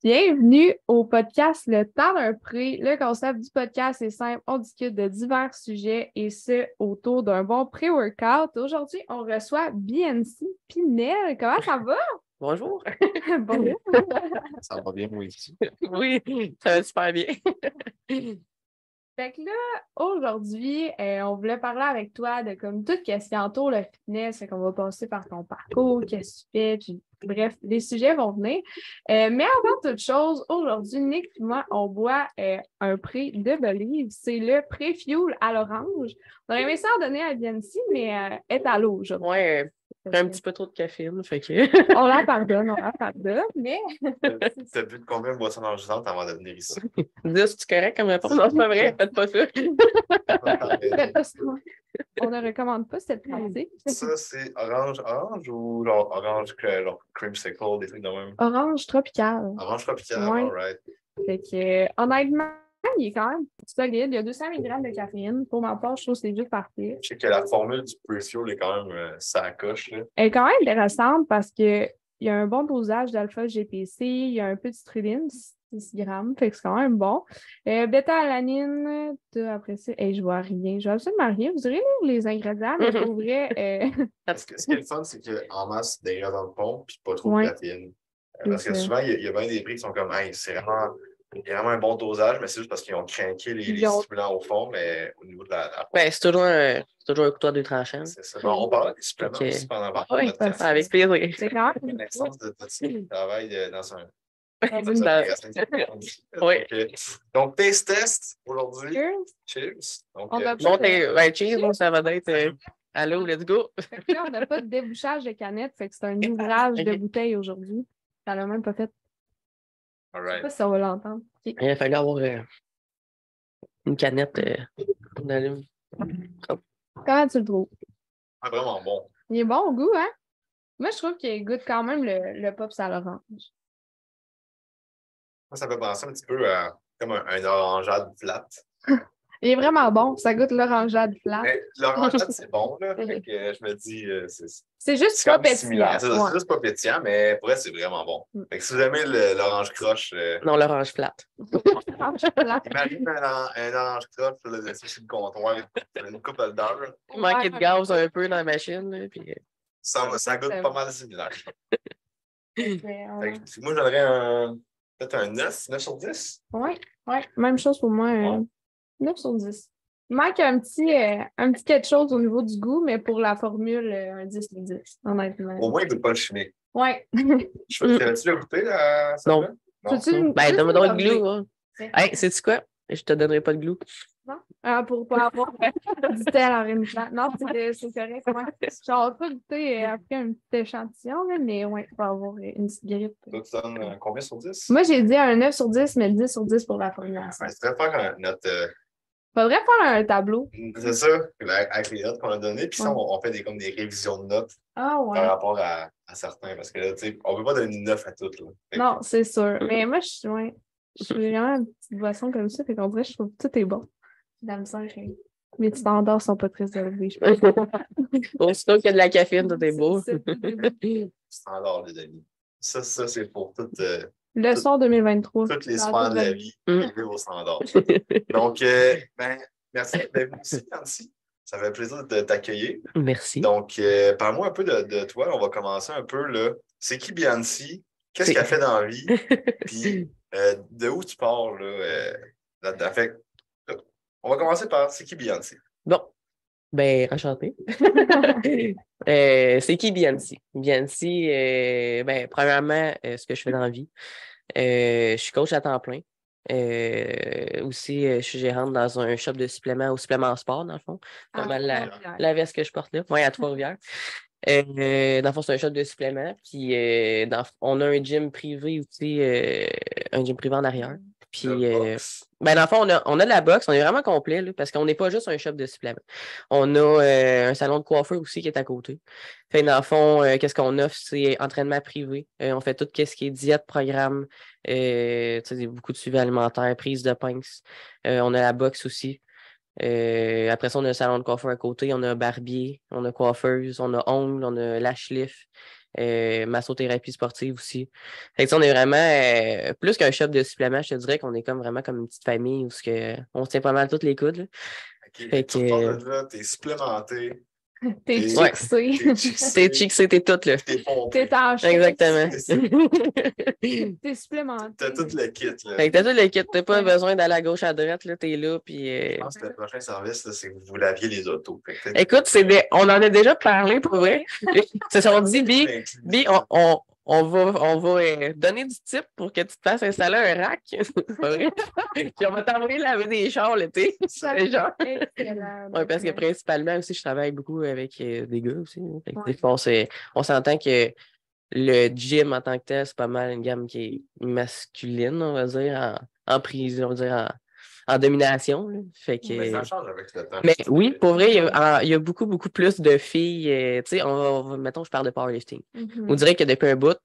Bienvenue au podcast Le temps d'un pré. Le concept du podcast est simple. On discute de divers sujets et ce, autour d'un bon pré-workout. Aujourd'hui, on reçoit BNC Pinel. Comment ça va? Bonjour. Bonjour. Ça va bien, oui. Oui, ça va super bien. Fait que là, aujourd'hui, on voulait parler avec toi de comme tout ce qui entoure le fitness. Fait qu'on va passer par ton parcours, qu'est-ce que tu fais, puis bref, les sujets vont venir. Mais avant toute chose, aujourd'hui, Nick et moi, on boit un pré de Believe. C'est le pré-fuel à l'orange. On aurait aimé ça en donner à Biancy, mais elle est à l'eau aujourd'hui. Ouais, un petit peu trop de caféine, fait que... On la pardonne, mais... T'as bu de combien de boissons énergisantes avant de venir ici? Dis, c'est correct comme réponse? Non, c'est pas vrai, faites pas ça. Faites pas ça. On ne recommande pas cette pratique. Ça, c'est orange ou genre orange genre creamsicle, des trucs de même? Orange tropical. Orange tropical, Ouais. alright. Fait que, honnêtement, il est quand même solide. Il y a 200 mg de caféine. Pour ma part, je trouve que c'est juste parfait. Je sais que la formule du pre-fuel est quand même ça coche, là. Elle est quand même intéressante parce qu'il y a un bon dosage d'alpha-GPC, il y a un peu de citrulline, 6 grammes, fait que c'est quand même bon. Bêta-alanine, après ça, je vois rien. Je vois absolument rien. Vous irez lire les ingrédients, mais pour vrai... Ce qui est le fun, c'est qu'en masse d'ingrédients de pompe, puis pas trop Ouais. de caféine. Parce que souvent, il y a bien des prix qui sont comme, hey, il y a vraiment un bon dosage, mais c'est juste parce qu'ils ont craqué les suppléments au fond, mais au niveau de la Ben, c'est toujours un couteau à deux tranchants. c'est ça. Bon, on parle des suppléments Ok. aussi pendant le Oui, podcast. avec plaisir. C'est quand même... Une naissance de petit travail dans un. Oui. Donc, taste test aujourd'hui. Cheers. Cheers. Donc, On a Bon, pas ben, cheers, bon, ça va être... Allô, let's go. Fait que là, on n'a pas de débouchage de canette, fait que c'est un ouvrage de bouteille aujourd'hui. Ça l'a même pas fait. all Je sais right. pas si on va l'entendre. Ok. Il a fallu avoir une canette d'allume. Comment tu le trouves? Ah, vraiment bon. Il est bon au goût, hein? Moi, je trouve qu'il goûte quand même le pops à l'orange. Moi, ça me fait penser un petit peu à comme un orangeade flat. Il est vraiment bon. Ça goûte l'orangeade flat. Mais l'orangeade, c'est bon, là. Fait que je me dis, C'est juste c'est pas quand même similaire. pétillant. C'est Ouais. juste pas pétillant, mais pour vrai, c'est vraiment bon. Fait que si vous aimez l'orange croche, Non, l'orange flat. Orange flat. imagine un orange croche là, sur le comptoir, une couple d'heures. Il manquait de gaz un peu dans la machine, là, puis... Ça goûte pas mal similaire. Ouais, Fait que moi, j'aurais peut-être un 9 sur 10. ouais. Même chose pour moi. 9 sur 10. Il manque un petit quelque chose au niveau du goût, mais pour la formule, un 10 sur 10, honnêtement. Au moins, il ne goûte pas le chimique. Ouais. T'avais-tu le goûté à ça? Non. Peux-tu- Ben, peux-tu donne-moi donc me le glue. nommer? Hein. Hey, sais-tu quoi? Je te donnerai pas de glue. Non? Pour pas avoir du tel en une plante. Non, c'est correct. Ouais. Genre, pas goûter après un petit échantillon, là, mais ouais, pour avoir une petite grippe. Toi, tu donnes combien sur 10? Moi, j'ai dit un 9 sur 10, mais 10 sur 10 pour la formulation. Ouais, c'est très faire notre. Faudrait faire un tableau. C'est ça, avec les notes qu'on a données. Puis ça, on fait comme des révisions de notes Ah ouais. par rapport à certains. Parce que là, tu sais, on ne peut pas donner 9 à toutes. Là. Non, c'est sûr. Mais moi, je suis vraiment une petite boisson comme ça, fait qu'on dirait que je trouve que tout est bon. La misère, mes standards sont pas très élevés, je pense. Aussitôt qu'il y a de la caféine, tout est beau. Standard, les amis. Ça c'est pour toutes Leçon 2023. toutes les sphères de la vie. Élever vos standards. Donc, merci d'être venu ici, Nancy. Ça fait plaisir de t'accueillir. Merci. Donc, parle-moi un peu de toi. On va commencer un peu là. C'est qui Biancy? Qu'est-ce qu'elle fait dans la vie? Puis, de où tu pars là-dedans? Fait on va commencer par c'est qui Biancy? Bon. Ben, enchanté. C'est qui Biancy? Biancy, ben, premièrement, ce que je fais dans la vie. Je suis coach à temps plein. Aussi, je suis gérante dans un shop de suppléments au supplément sport, dans le fond. Comme la veste que je porte là. Oui, à Trois-Rivières. Dans le fond, c'est un shop de suppléments. Puis, on a un gym privé aussi, un gym privé en arrière. Puis, ben, dans le fond, on a de la boxe. On est vraiment complet là, parce qu'on n'est pas juste un shop de suppléments. On a un salon de coiffeur aussi qui est à côté. Fait dans le fond, qu'est-ce qu'on offre? C'est entraînement privé. On fait tout ce qui est diète, programme, beaucoup de suivi alimentaire, prise de pince. On a la boxe aussi. Après ça, on a un salon de coiffeur à côté, on a barbier, on a coiffeuse, on a ongles, on a lash lift. massothérapie sportive aussi. Fait que, on est vraiment plus qu'un shop de suppléments, je te dirais qu'on est comme vraiment comme une petite famille où on se tient pas mal toutes les coudes. Là. OK, Fait tu retournes de là, t'es supplémenté. T'es T'es chicksé. T'es chicksé, t'es tout, là. T'es pompé. T'es en chèque. Exactement. T'es supplémenté. T'as tout le kit, là. Fait que t'as tout le kit, t'as pas Ouais. besoin d'aller à gauche, à droite, là, t'es là, puis... Je pense que le prochain service, là, c'est que vous laviez les autos. Écoute, on en a déjà parlé, pour vrai. C'est ça, on dit, Bi, on va donner du type pour que tu te fasses installer un rack. C'est pas vrai? Puis on va t'envoyer laver des chars l'été. C'est genre. Excellent. Ouais, parce que principalement aussi, je travaille beaucoup avec des gars aussi. Fait que des fois, on s'entend que le gym en tant que tel, c'est pas mal une gamme qui est masculine, on va dire, en prise, on va dire, en domination. Là. Fait que... Mais ça change avec le temps. Mais oui, pour vrai, il y a beaucoup, beaucoup plus de filles. Tu sais, mettons, je parle de powerlifting. On dirait que depuis un bout,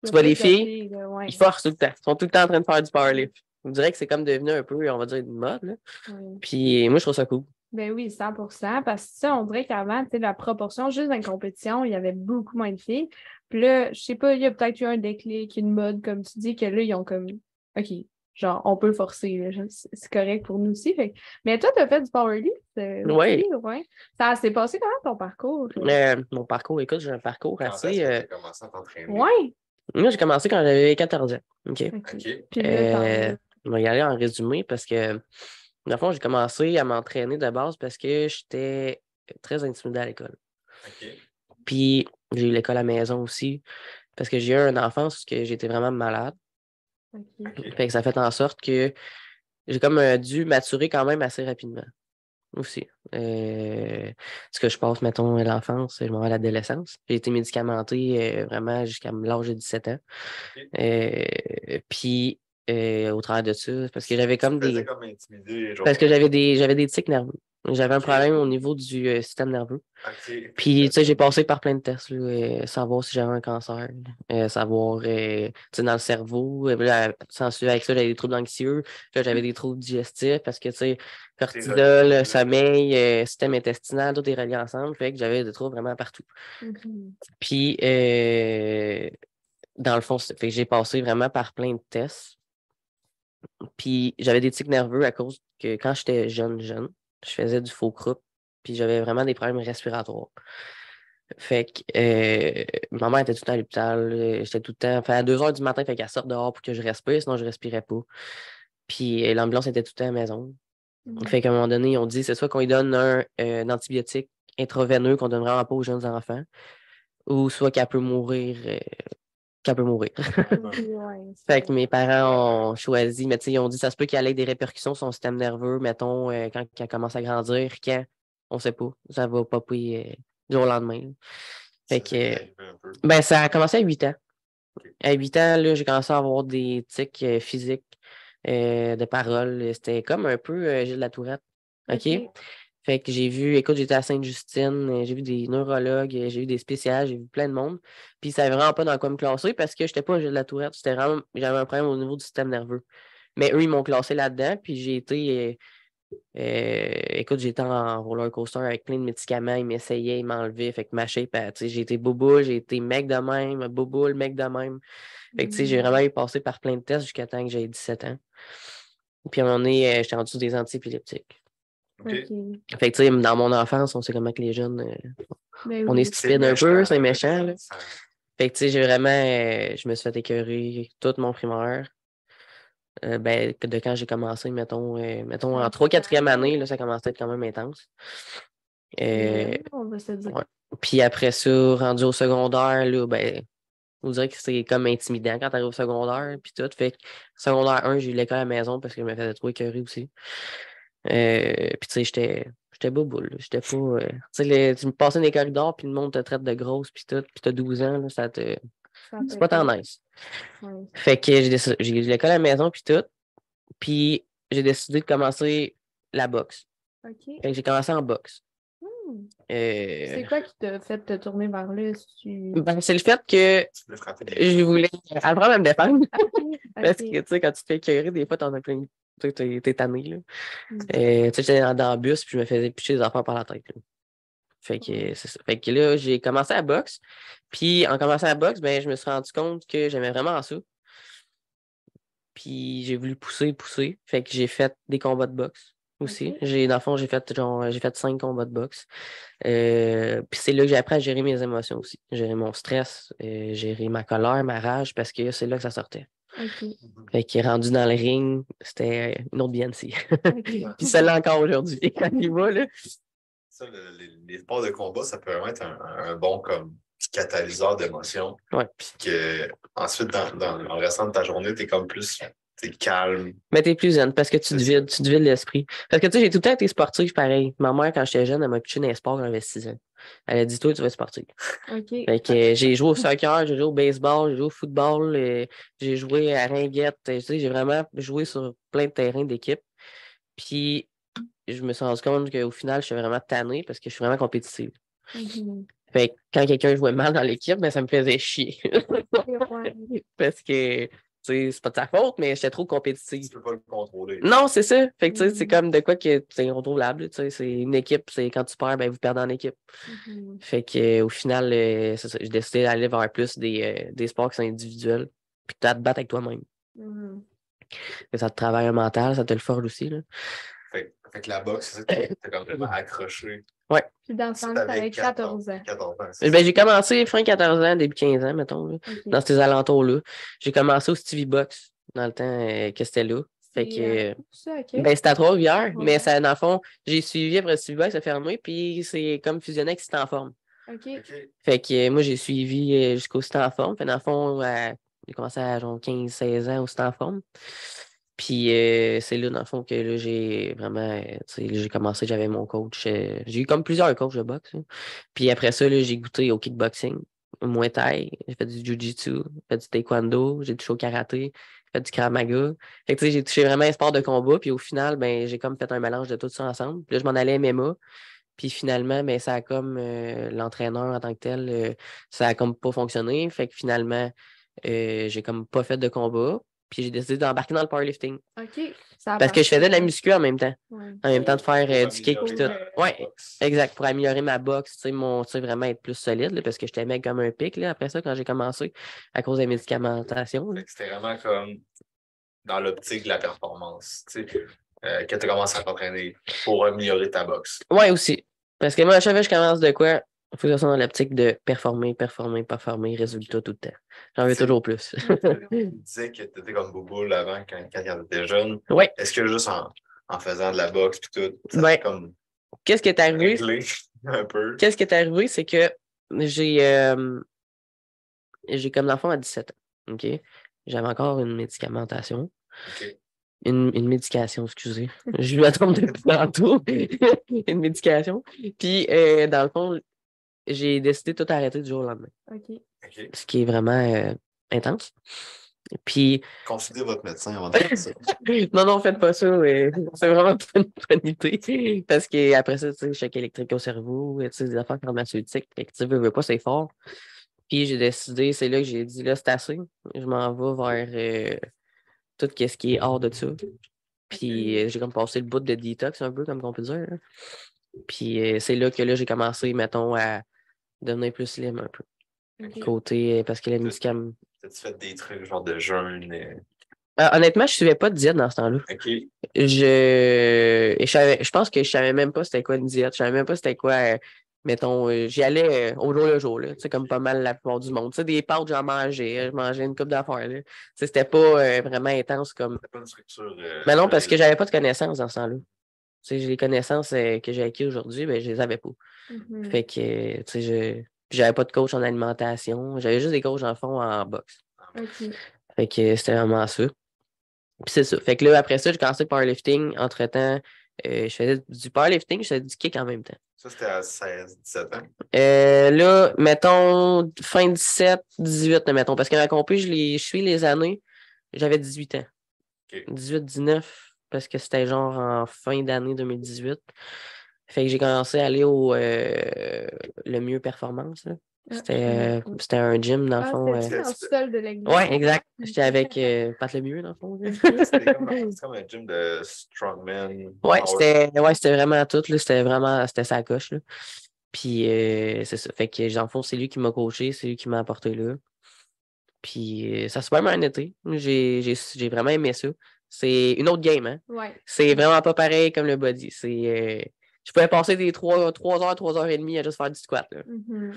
tu vois les filles, ils forcent tout le temps. Ils sont tout le temps en train de faire du powerlift. On dirait que c'est comme devenu un peu, on va dire, une mode. Là. Oui. Puis moi, je trouve ça cool. Ben oui, 100%. Parce que ça, on dirait qu'avant, tu sais, la proportion, juste dans une compétition, il y avait beaucoup moins de filles. Puis là, je sais pas, il y a peut-être eu un déclic, une mode, comme tu dis, que là, ils ont comme, OK, genre, on peut le forcer. Là. C'est correct pour nous aussi. Fait. Mais toi, tu as fait du powerlift Oui. Ouais. Ça s'est passé comment ton parcours? Mon parcours, écoute, j'ai un parcours Quand assez. est-ce que tu as commencé à t'entraîner? Oui. Moi, j'ai commencé quand j'avais 14 ans. OK. Puis là, je vais y aller en résumé parce que, dans le fond, j'ai commencé à m'entraîner de base parce que j'étais très intimidé à l'école. OK. Puis, j'ai eu l'école à la maison aussi parce que j'ai eu une enfance où j'étais vraiment malade. Fait que ça fait en sorte que j'ai comme dû maturer quand même assez rapidement aussi. Ce que je passe, mettons, à l'enfance, je m'en vais à l'adolescence. J'ai été médicamenté vraiment jusqu'à l'âge de 17 ans. Puis, au travers de ça, parce que j'avais comme des... Comme intimidé, genre... Parce que j'avais des tics nerveux. J'avais un problème au niveau du système nerveux. Puis, tu sais, j'ai passé par plein de tests, là, savoir si j'avais un cancer, savoir, tu sais, dans le cerveau. Là, sans suivre avec ça, j'avais des troubles anxieux. Là, j'avais des troubles digestifs parce que, tu sais, cortisol, sommeil, système intestinal, tout est relié ensemble. Fait que j'avais des troubles vraiment partout. Puis, dans le fond, fait que j'ai passé vraiment par plein de tests. Puis j'avais des tics nerveux à cause que quand j'étais jeune, je faisais du faux croup, puis j'avais vraiment des problèmes respiratoires. Fait que ma mère était tout le temps à l'hôpital, j'étais tout le temps, à 2 heures du matin, fait qu'elle sorte dehors pour que je respire, sinon je respirais pas. Puis l'ambulance était tout le temps à la maison. Fait qu'à un moment donné, ils ont dit, c'est soit qu'on lui donne un antibiotique intraveineux qu'on donne vraiment pas aux jeunes enfants, ou soit qu'elle peut mourir. Fait que mes parents ont choisi, mais tu sais, ils ont dit ça se peut qu'il y ait des répercussions sur son système nerveux, mettons, quand elle commence à grandir, quand, on sait pas, ça va popper du jour au lendemain. Fait que, ben, ça a commencé à 8 ans. À 8 ans, là, j'ai commencé à avoir des tics physiques de parole. C'était comme un peu Gilles Latourette. OK? Fait que écoute, j'étais à Sainte-Justine, j'ai vu des neurologues, j'ai vu des spécialistes, j'ai vu plein de monde. Puis ça savait vraiment pas dans quoi me classer parce que j'étais pas Gilles Latourette. J'avais un problème au niveau du système nerveux. Mais eux, ils m'ont classé là-dedans. Puis écoute, j'étais en roller coaster avec plein de médicaments. Ils m'essayaient, ils m'enlevaient. Fait que ma shape, tu sais, j'ai été boboule, j'ai été mec de même, boboule, mec de même. Fait que tu sais, j'ai vraiment eu passé par plein de tests jusqu'à temps que j'aie 17 ans. Puis à un moment donné, j'étais rendu des antiépileptiques. Fait que, tu sais, dans mon enfance, on sait comment que les jeunes, on est stupide un peu, c'est méchant. Là. Fait que, tu sais, je me suis fait écœurer toute mon primaire. De quand j'ai commencé, mettons en 3-4e année, là, ça commençait à être quand même intense. On va se dire. Ouais. Puis après ça, rendu au secondaire, là, ben, on dirait que c'est comme intimidant quand tu arrives au secondaire, puis tout. Fait que secondaire 1, j'ai eu l'école à la maison parce que je me faisais trop écœurer aussi. Puis tu sais, j'étais boboule. J'étais pas. Tu sais, tu me passais dans les corridors, puis le monde te traite de grosse, puis tout, puis t'as 12 ans, là, c'est pas tant nice. Ouais. Fait que j'ai eu l'école à la maison, puis tout. Puis j'ai décidé de commencer la boxe. Fait que j'ai commencé en boxe. C'est quoi qui t'a fait te tourner vers là? Ben, c'est le fait que je voulais apprendre à me défendre. Parce que, tu sais, quand tu te fais écœurer, des fois, t'en as plein. T'es tanné, là. Tu sais, j'étais dans le bus, puis je me faisais picher des affaires par la tête, là. Fait que c'est ça. Fait que là, j'ai commencé à boxe. Puis en commençant à boxe, ben, je me suis rendu compte que j'aimais vraiment ça. Puis j'ai voulu pousser. Fait que j'ai fait des combats de boxe aussi. Ok. Dans le fond, j'ai fait 5 combats de boxe. Puis c'est là que j'ai appris à gérer mes émotions aussi. Gérer mon stress, gérer ma colère, ma rage, parce que c'est là que ça sortait. OK. Fait que rendu dans le ring, c'était une autre BNC. OK. Puis celle-là encore aujourd'hui, quand il va, là. Ça, les sports de combat, ça peut vraiment être un bon comme petit catalyseur d'émotions. Ouais. Puis que ensuite, dans le restant de ta journée, t'es comme plus t'es calme. Mais t'es plus zen parce que tu C'est te vides l'esprit. Parce que tu sais, j'ai tout le temps été sportif pareil. Ma mère, quand j'étais jeune, elle m'a pitché dans les sports quand j'avais 6 ans. Elle a dit, toi, tu vas être sportif. OK. Fait que j'ai joué au soccer, j'ai joué au baseball, j'ai joué au football, j'ai joué à ringuette. Tu sais, j'ai vraiment joué sur plein de terrains d'équipe. Puis je me suis rendu compte qu'au final, je suis vraiment tanné parce que je suis vraiment compétitive. Mhm. Fait que quand quelqu'un jouait mal dans l'équipe, ben, ça me faisait chier. Ouais. Parce que, tu sais, c'est pas de sa faute, mais j'étais trop Tu compétitive. peux pas le contrôler. Non, c'est ça. Fait que, tu sais, c'est Mhm. comme de quoi que c'est incontrôlable. Tu sais, c'est une équipe, c'est quand tu perds, ben, vous perdez en équipe. Mhm. Fait que, au final, c'est ça. J'ai décidé d'aller vers plus des sports qui sont individuels. Puis tu as à te battre avec toi-même. Mhm. Que ça te travaille un mental, ça te le forge aussi, là. Fait que la boxe, c'est ça que t'es comme vraiment accroché. Ouais. Puis dans ce Ça, temps, t'avais t'avais 14 ans. 14 ans, c'est Ben, ça. j'ai commencé fin 14 ans, début 15 ans, mettons, là, OK. dans ces alentours-là. J'ai commencé au Stevie Box dans le temps que c'était là. Fait C'est que, ça, OK. ben, c'était à Trois-Rivières, Ouais. mais ça, dans le fond, j'ai suivi après Stevie Box, ça a fermé, puis c'est comme fusionné avec C'était en forme. OK. OK. Fait que moi, j'ai suivi jusqu'au C'était en forme. Fait dans le fond, j'ai commencé à genre 15-16 ans au C'était en forme. Puis c'est là, dans le fond, que là, j'ai vraiment, tu sais, j'ai commencé, j'avais mon coach. J'ai eu comme plusieurs coachs de boxe, hein. Puis après ça, là, j'ai goûté au kickboxing, au Muay Thai, j'ai fait du Jiu-Jitsu, j'ai fait du Taekwondo, j'ai touché au karaté, j'ai fait du Krav Maga. Fait que tu sais, j'ai touché vraiment un sport de combat. Puis au final, ben, j'ai comme fait un mélange de tout ça ensemble. Puis là, je m'en allais MMA. Puis finalement, ben, ça a comme l'entraîneur en tant que tel, ça a comme pas fonctionné. Fait que finalement, j'ai comme pas fait de combat. Puis j'ai décidé d'embarquer dans le powerlifting. OK. Ça a Parce que je faisais de la parti, muscu en même temps. ouais. En même temps de faire Pour du kick puis tout. améliorer ta Ouais, boxe. exact. Pour améliorer ma boxe, tu sais, tu sais, vraiment être plus solide, là, parce que j'étais mec comme un pic, là, après ça, quand j'ai commencé, à cause des médicamentations, là. Fait que c'était vraiment comme dans l'optique de la performance. Tu sais, que tu commences à t'entraîner pour améliorer ta boxe. Ouais, aussi. Parce que moi, à chaque fois que je commence de quoi, il faut que ça soit dans l'optique de performer, résultat tout le temps. J'en veux C'est- toujours plus. Tu disais que tu étais comme Bouboule avant quand tu étais jeune. Ouais. Est-ce que juste en faisant de la boxe puis tout, ça Ben, fait comme Qu'est-ce qui est arrivé? réglé un peu? Qu'est-ce qui est arrivé, c'est que j'ai comme l'enfant à 17 ans. OK? J'avais encore une médicamentation. OK. Une médication, excusez. Je me trompe depuis tantôt. Une médication. Puis, dans le fond, j'ai décidé de tout arrêter du jour au lendemain. OK. OK. Ce qui est vraiment intense. Puis, Consultez votre médecin avant de faire ça. non, faites pas ça. C'est vraiment pas une bonne idée. Parce qu'après ça, tu sais, choc électrique au cerveau, tu sais, des affaires pharmaceutiques. Fait que tu veux pas, c'est fort. Puis j'ai décidé, c'est là que j'ai dit, là, c'est assez. Je m'en vais vers tout ce qui est hors de ça. Puis j'ai comme passé le bout de détox un peu, comme on peut dire, hein. Puis c'est là que là, j'ai commencé, mettons, à devenir plus slim un peu. OK. Côté, parce que les médicaments. T'as-tu fait des trucs genre de jeûne? Honnêtement, je suivais pas de diète dans ce temps-là. OK. Je pense que je savais même pas c'était quoi une diète. Je savais même pas c'était quoi, mettons, j'y allais au jour le jour, là. Tu sais, comme pas mal la plupart du monde. Tu sais, des pâtes, j'en mangeais. Je mangeais une coupe d'affaires, là. Tu sais, c'était pas vraiment intense comme. T'as pas une structure. Mais non, parce que j'avais pas de connaissances dans ce temps-là. Tu sais, les connaissances que j'ai acquises aujourd'hui, ben, je les avais pas. Mhm. Fait que, tu sais, puis j'avais pas de coach en alimentation. J'avais juste des coachs, en fond, en boxe. OK. Fait que c'était vraiment ça. Puis c'est ça. Fait que là, après ça, j'ai commencé le powerlifting. Entre-temps, je faisais du powerlifting, je faisais du kick en même temps. Ça, c'était à 16, 17 ans. Là, mettons, fin 17, 18, là, mettons, parce que ma compé, je suis les années, j'avais 18 ans. OK. 18, 19, parce que c'était genre en fin d'année 2018. Fait que j'ai commencé à aller au le Mieux Performance, là. C'était un gym, dans le fond. C'était dans le sol de l'église. Ouais, exact. J'étais avec Pat Lemieux, dans le fond. C'était comme un gym de strongman. Ouais, power. c'était vraiment tout, là. C'était sa coche, là. Puis c'est ça. Fait que dans le fond, c'est lui qui m'a coaché, c'est lui qui m'a apporté là. Puis ça a super bien été. J'ai vraiment aimé ça. C'est une autre game, hein? Ouais. C'est vraiment pas pareil comme le body. Je pouvais passer des 3 heures, 3h30 à juste faire du squat. Là.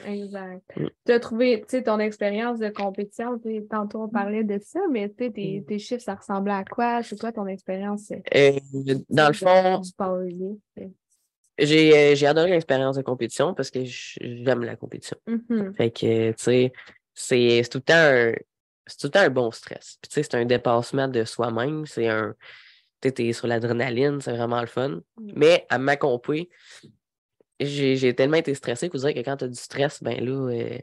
Exact. Mm. Tu as trouvé, tu sais, ton expérience de compétition, tantôt on parlait de ça, mais tu sais, tes chiffres, ça ressemblait à quoi? C'est quoi ton expérience? Dans le fond, du powerlift? j'ai adoré l'expérience de compétition parce que j'aime la compétition. Fait que, tu sais, c'est tout le temps un bon stress. Puis, tu sais, c'est un dépassement de soi-même. T'es sur l'adrénaline, c'est vraiment le fun. Mais à ma compé, j'ai tellement été stressé que vous direz que quand t'as du stress, ben là,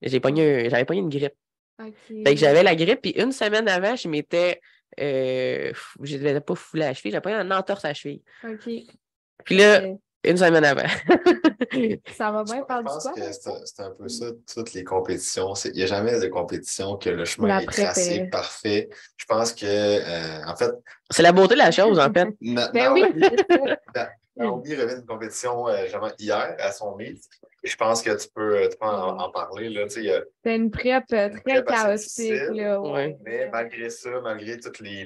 j'avais pogné une grippe. Okay. Fait que j'avais la grippe, puis une semaine avant, je m'étais j'étais pas foulé à la cheville, j'avais pogné une entorse à la cheville. OK. Puis là, une semaine avant. Ça va bien faire Je du pense quoi? que c'est un peu ça, toutes les compétitions. Il n'y a jamais de compétition que le chemin est tracé parfait. Je pense que, en fait... C'est la beauté de la chose, en fait. Oui. Naomi revient d'une compétition hier à son meet. Et je pense que tu peux en parler. C'est une prep très chaotique. Là, ouais. Mais malgré ça, malgré tous les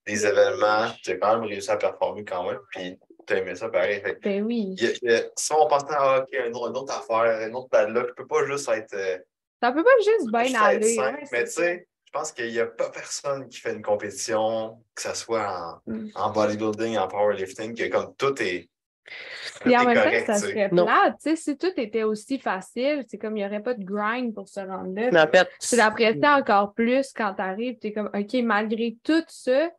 événements, tu as quand même réussi à performer quand même. Puis tu as aimé ça pareil. Fait, oui. Si on pense à une autre affaire, une autre padlock, tu peux pas juste être. Ça peut pas juste bien aller. Mais tu sais, je pense qu'il n'y a pas personne qui fait une compétition, que ce soit en bodybuilding, en powerlifting, que comme tout est. Puis en même temps, ça serait plate. Si tout était aussi facile, c'est comme il n'y aurait pas de grind pour se rendre là. Mais en fait, tu l'apprécies encore plus quand tu arrives. Tu es comme, OK, malgré tout ça,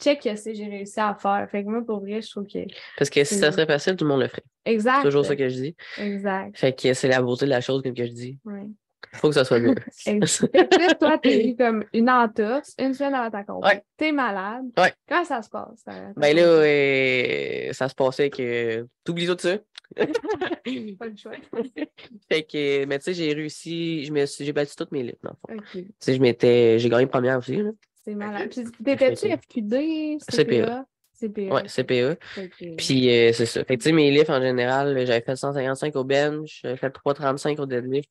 check que j'ai réussi à faire. Fait que moi, pour vrai, je trouve que. Parce que si ça serait facile, tout le monde le ferait. Exact. C'est toujours ça que je dis. Exact. Fait que c'est la beauté de la chose, comme que je dis. Oui. Faut que ça soit mieux. Peut-être toi, t'as eu comme une entorse une semaine avant ta compétition. Ouais. T'es malade. Ouais. Comment ça se passe? Ben là, ça se passait que t'oublies tout ça. Pas le choix. Fait que, mais tu sais, j'ai réussi, j'ai battu toutes mes livres, dans le fond. Okay. Tu sais, j'ai gagné première aussi. Là. C'est malade. Puis t'étais-tu FQD, CPA? CPA. Ouais, CPA. Okay. Puis c'est ça. Fait que tu sais, mes livres en général, j'avais fait 155 au bench, j'avais fait 335 au deadlift.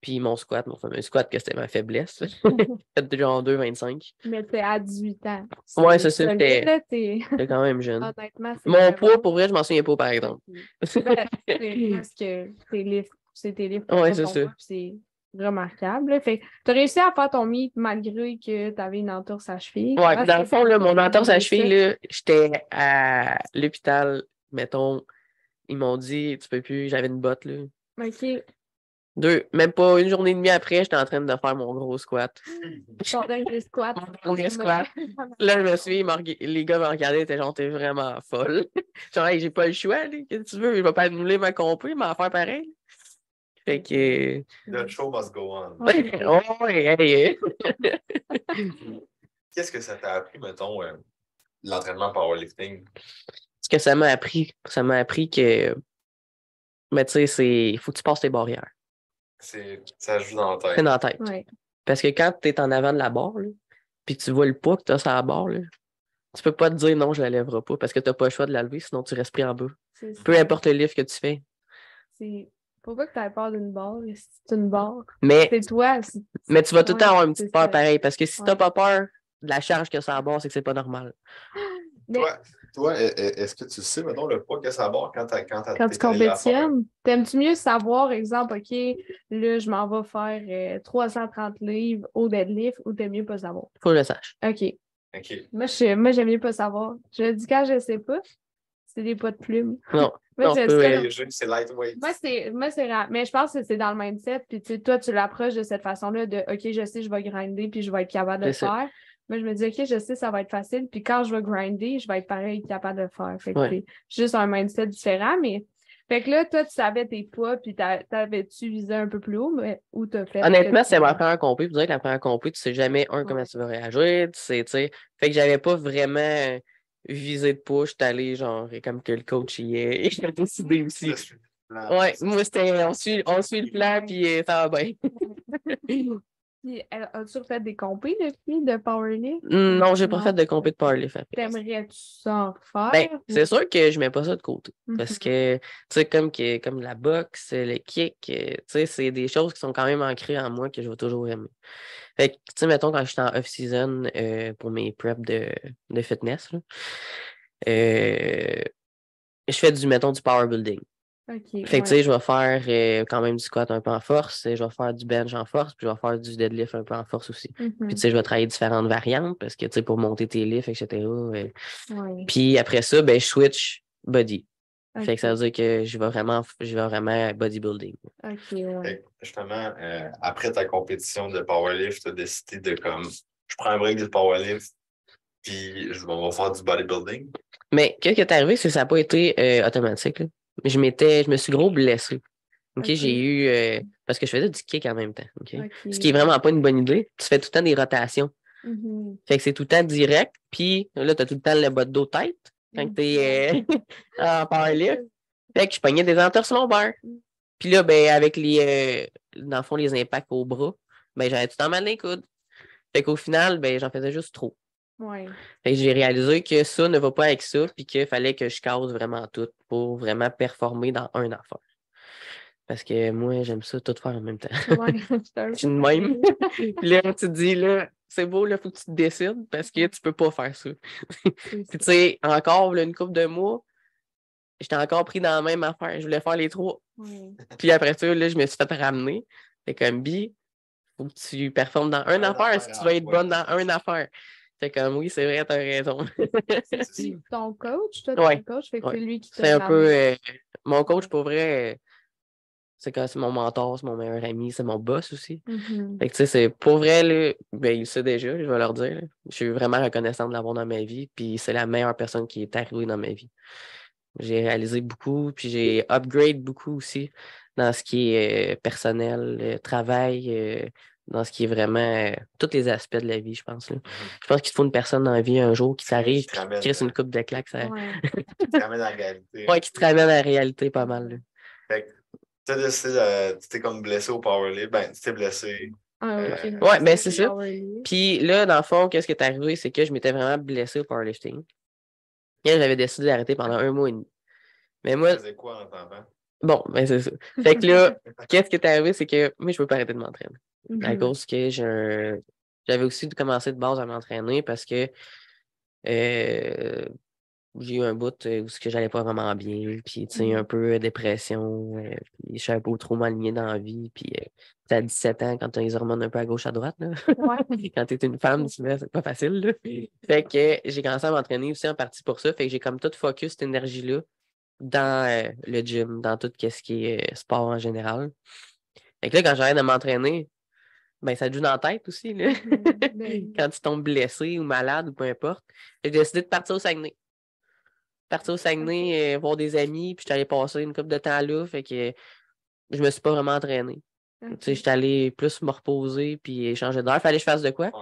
Puis mon fameux squat, que c'était ma faiblesse. J'ai fait genre 2,25. Mais t'es à 18 ans. Ouais, c'est ça. T'es quand même jeune. Honnêtement, mon poids, pour vrai, je m'en souviens pas, par exemple. Ben, parce que c'est tes livres. Ouais, c'est ça. C'est remarquable. Fait que t'as réussi à faire ton meet malgré que t'avais une entorse à cheville. Ouais, dans le fond, là, mon entorse à cheville, là, j'étais à l'hôpital, mettons, ils m'ont dit, tu peux plus, j'avais une botte, là. OK. Même pas une journée et demie après, j'étais en train de faire mon gros squat. Ton dernier squat. Mon dernier squat. Là, je me suis les gars me regardaient, ils étaient genre, t'es vraiment folle. Genre, hey, j'ai pas le choix, là. Qu'est-ce que tu veux? Je vais pas annuler ma compé, mais en faire pareil. Fait que. The show must go on. Oh, hey. Qu'est-ce que ça t'a appris, mettons, l'entraînement powerlifting? Ce que ça m'a appris que. Mais tu sais, il faut que tu passes tes barrières. Ça joue dans la tête. C'est dans la tête. Ouais. Parce que quand tu es en avant de la barre, là, puis tu vois le poids que tu as sur la barre, là, tu peux pas te dire non, je la lèverai pas parce que tu n'as pas le choix de la lever, sinon tu restes pris en bas. Peu importe le livre que tu fais. Faut pas que tu aies peur d'une barre. C'est une barre. Mais, c'est toi. Mais tu vas tout le temps avoir une petite peur pareille parce que si tu n'as pas peur de la charge que ça a à barre, c'est que c'est pas normal. Toi, est-ce que tu sais, mettons, le poids que ça barre quand tu compétitionnes? T'aimes-tu mieux savoir, exemple, OK, là, je m'en vais faire 330 livres au deadlift ou t'aimes mieux pas savoir? Faut que je le sache. OK. Moi, j'aime mieux pas savoir. Je le dis quand je sais pas, c'est des pas de plumes. Non. C'est lightweight. Moi, c'est rare. Mais je pense que c'est dans le mindset. Puis, toi, tu l'approches de cette façon-là de OK, je sais, je vais grinder puis je vais être capable de le faire. Moi, je me dis, OK, je sais, ça va être facile. Puis quand je vais grinder, je vais être pareil, capable de le faire. Fait que c'est juste un mindset différent. Mais, fait que là, toi, tu savais tes poids, puis t'avais-tu visé un peu plus haut, mais où t'as fait? Honnêtement, c'est ma première compé. Vous savez que la première compé, tu sais jamais, comment tu vas réagir. Tu sais. Fait que j'avais pas vraiment visé de poids. J'étais allé, genre, comme que le coach y est. Et je l'ai décidé aussi. Ouais, moi, c'était, on suit le plan, puis ça va bien. Puis, as-tu fait des compés depuis de powerlift? Non, j'ai pas fait de compé de Ok. powerlift après. T'aimerais-tu ça en Ben, refaire? c'est sûr que je mets pas ça de côté. Parce Mhm. que, tu sais, comme la boxe, le kick, tu sais, c'est des choses qui sont quand même ancrées en moi que je vais toujours aimer. Fait que, tu sais, mettons, quand j'étais en off-season pour mes preps de fitness, là, euh, je fais mettons, du power building. Ok, Fait que, tu ouais. sais, je vais faire quand même du squat un peu en force, je vais faire du bench en force, puis je vais faire du deadlift un peu en force aussi. Puis, tu sais, je vais travailler différentes variantes parce que, tu sais, pour monter tes lifts, etc. Ouais. Puis après ça, ben, je switch body. Fait Ok, que ça veut dire que je vais vraiment bodybuilding. ok, ouais. Fait que, justement, après ta compétition de powerlift, tu as décidé de comme je prends un break du powerlift, puis on va faire du bodybuilding. Mais qu'est-ce qui est arrivé, c'est que ça n'a pas été automatique, là. Je me suis gros blessé. OK, Ok. j'ai eu parce que je faisais du kick en même temps. OK? Ok, Ce qui est ouais. vraiment pas une bonne idée. Tu fais tout le temps des rotations. Mhm. Fait que c'est tout le temps direct. Puis là, tu as tout le temps le bas de dos tête quand tu es en powerlift. Fait que je pognais des entorses lombaires. Puis là, ben, avec dans le fond, les impacts au bras, ben, j'avais tout le temps mal dans les coudes. Fait qu'au final, ben, j'en faisais juste trop. Ouais. Fait que j'ai réalisé que ça ne va pas avec ça, puis qu'il fallait que je case vraiment tout pour vraiment performer dans un affaire. Parce que moi, j'aime ça tout faire en même temps. Ouais, c'est un Je suis peu de même. Puis là, tu te dis, là, c'est beau, là, faut que tu te décides parce que tu peux pas faire ça. Puis tu sais, encore, là, une couple de mois, j'étais encore pris dans la même affaire. Je voulais faire les trois. Ouais. Puis après ça, là, je me suis fait ramener. C'est comme, Bi, faut que tu performes dans une affaire si tu veux être bonne dans une affaire. C'est comme, oui, c'est vrai, t'as raison. C'est ton coach, toi, Ouais, ton coach, fait que ouais. c'est lui qui C'est t'a un peu. ramené. Mon coach, pour vrai, c'est mon mentor, c'est mon meilleur ami, c'est mon boss aussi. Mhm. Fait que, tu sais, c'est pour vrai, là, ben, il le sait déjà, je vais leur dire, là. Je suis vraiment reconnaissant de l'avoir dans ma vie, puis c'est la meilleure personne qui est arrivée dans ma vie. J'ai réalisé beaucoup, puis j'ai upgrade beaucoup aussi dans ce qui est personnel, travail, dans ce qui est vraiment tous les aspects de la vie, je pense, là. Je pense qu'il te faut une personne dans la vie un jour qui s'arrive, Qui te puis qui ramène, crisse une coupe de claques, ça... Ouais. qui te ramène à la réalité. ouais, qui te ramène à la réalité pas mal, là. Fait que tu as décidé tu t'es comme blessé au powerlift. Ben, tu t'es blessé. Ah, ok. Ouais, ben c'est ça. Powerlift. Puis là, dans le fond, qu'est-ce qui est arrivé, c'est que je m'étais vraiment blessé au powerlifting. Et j'avais décidé d'arrêter pendant 1 mois et demi. Mais Tu moi, faisais quoi en t'entendant? bon, ben c'est ça. Fait que là, qu'est-ce qui est arrivé, c'est que moi, je peux pas arrêter de m'entraîner. À Mhm. cause que j'avais aussi commencé de base à m'entraîner parce que euh, j'ai eu un bout où ce que j'allais pas vraiment bien, puis tu sais, un peu dépression, puis je savais pas où trop m'aligner dans la vie, puis t'as 17 ans quand t'as les hormones un peu à gauche, à droite, là. Ouais. Quand t'es une femme, tu vois, c'est pas facile, là. Fait que j'ai commencé à m'entraîner aussi en partie pour ça, fait que j'ai comme tout focus cette énergie-là dans le gym, dans tout ce qui est sport en général. Fait que là, quand j'arrête de m'entraîner, ben ça te joue dans la tête aussi, là. Ben, Quand tu tombes blessé ou malade ou peu importe. J'ai décidé de partir au Saguenay. Partir au Saguenay, voir des amis, puis j'étais allé passer une couple de temps là, fait que je me suis pas vraiment entraîné. Tu sais, j'étais allé plus me reposer puis changer d'air. Fallait que je fasse de quoi?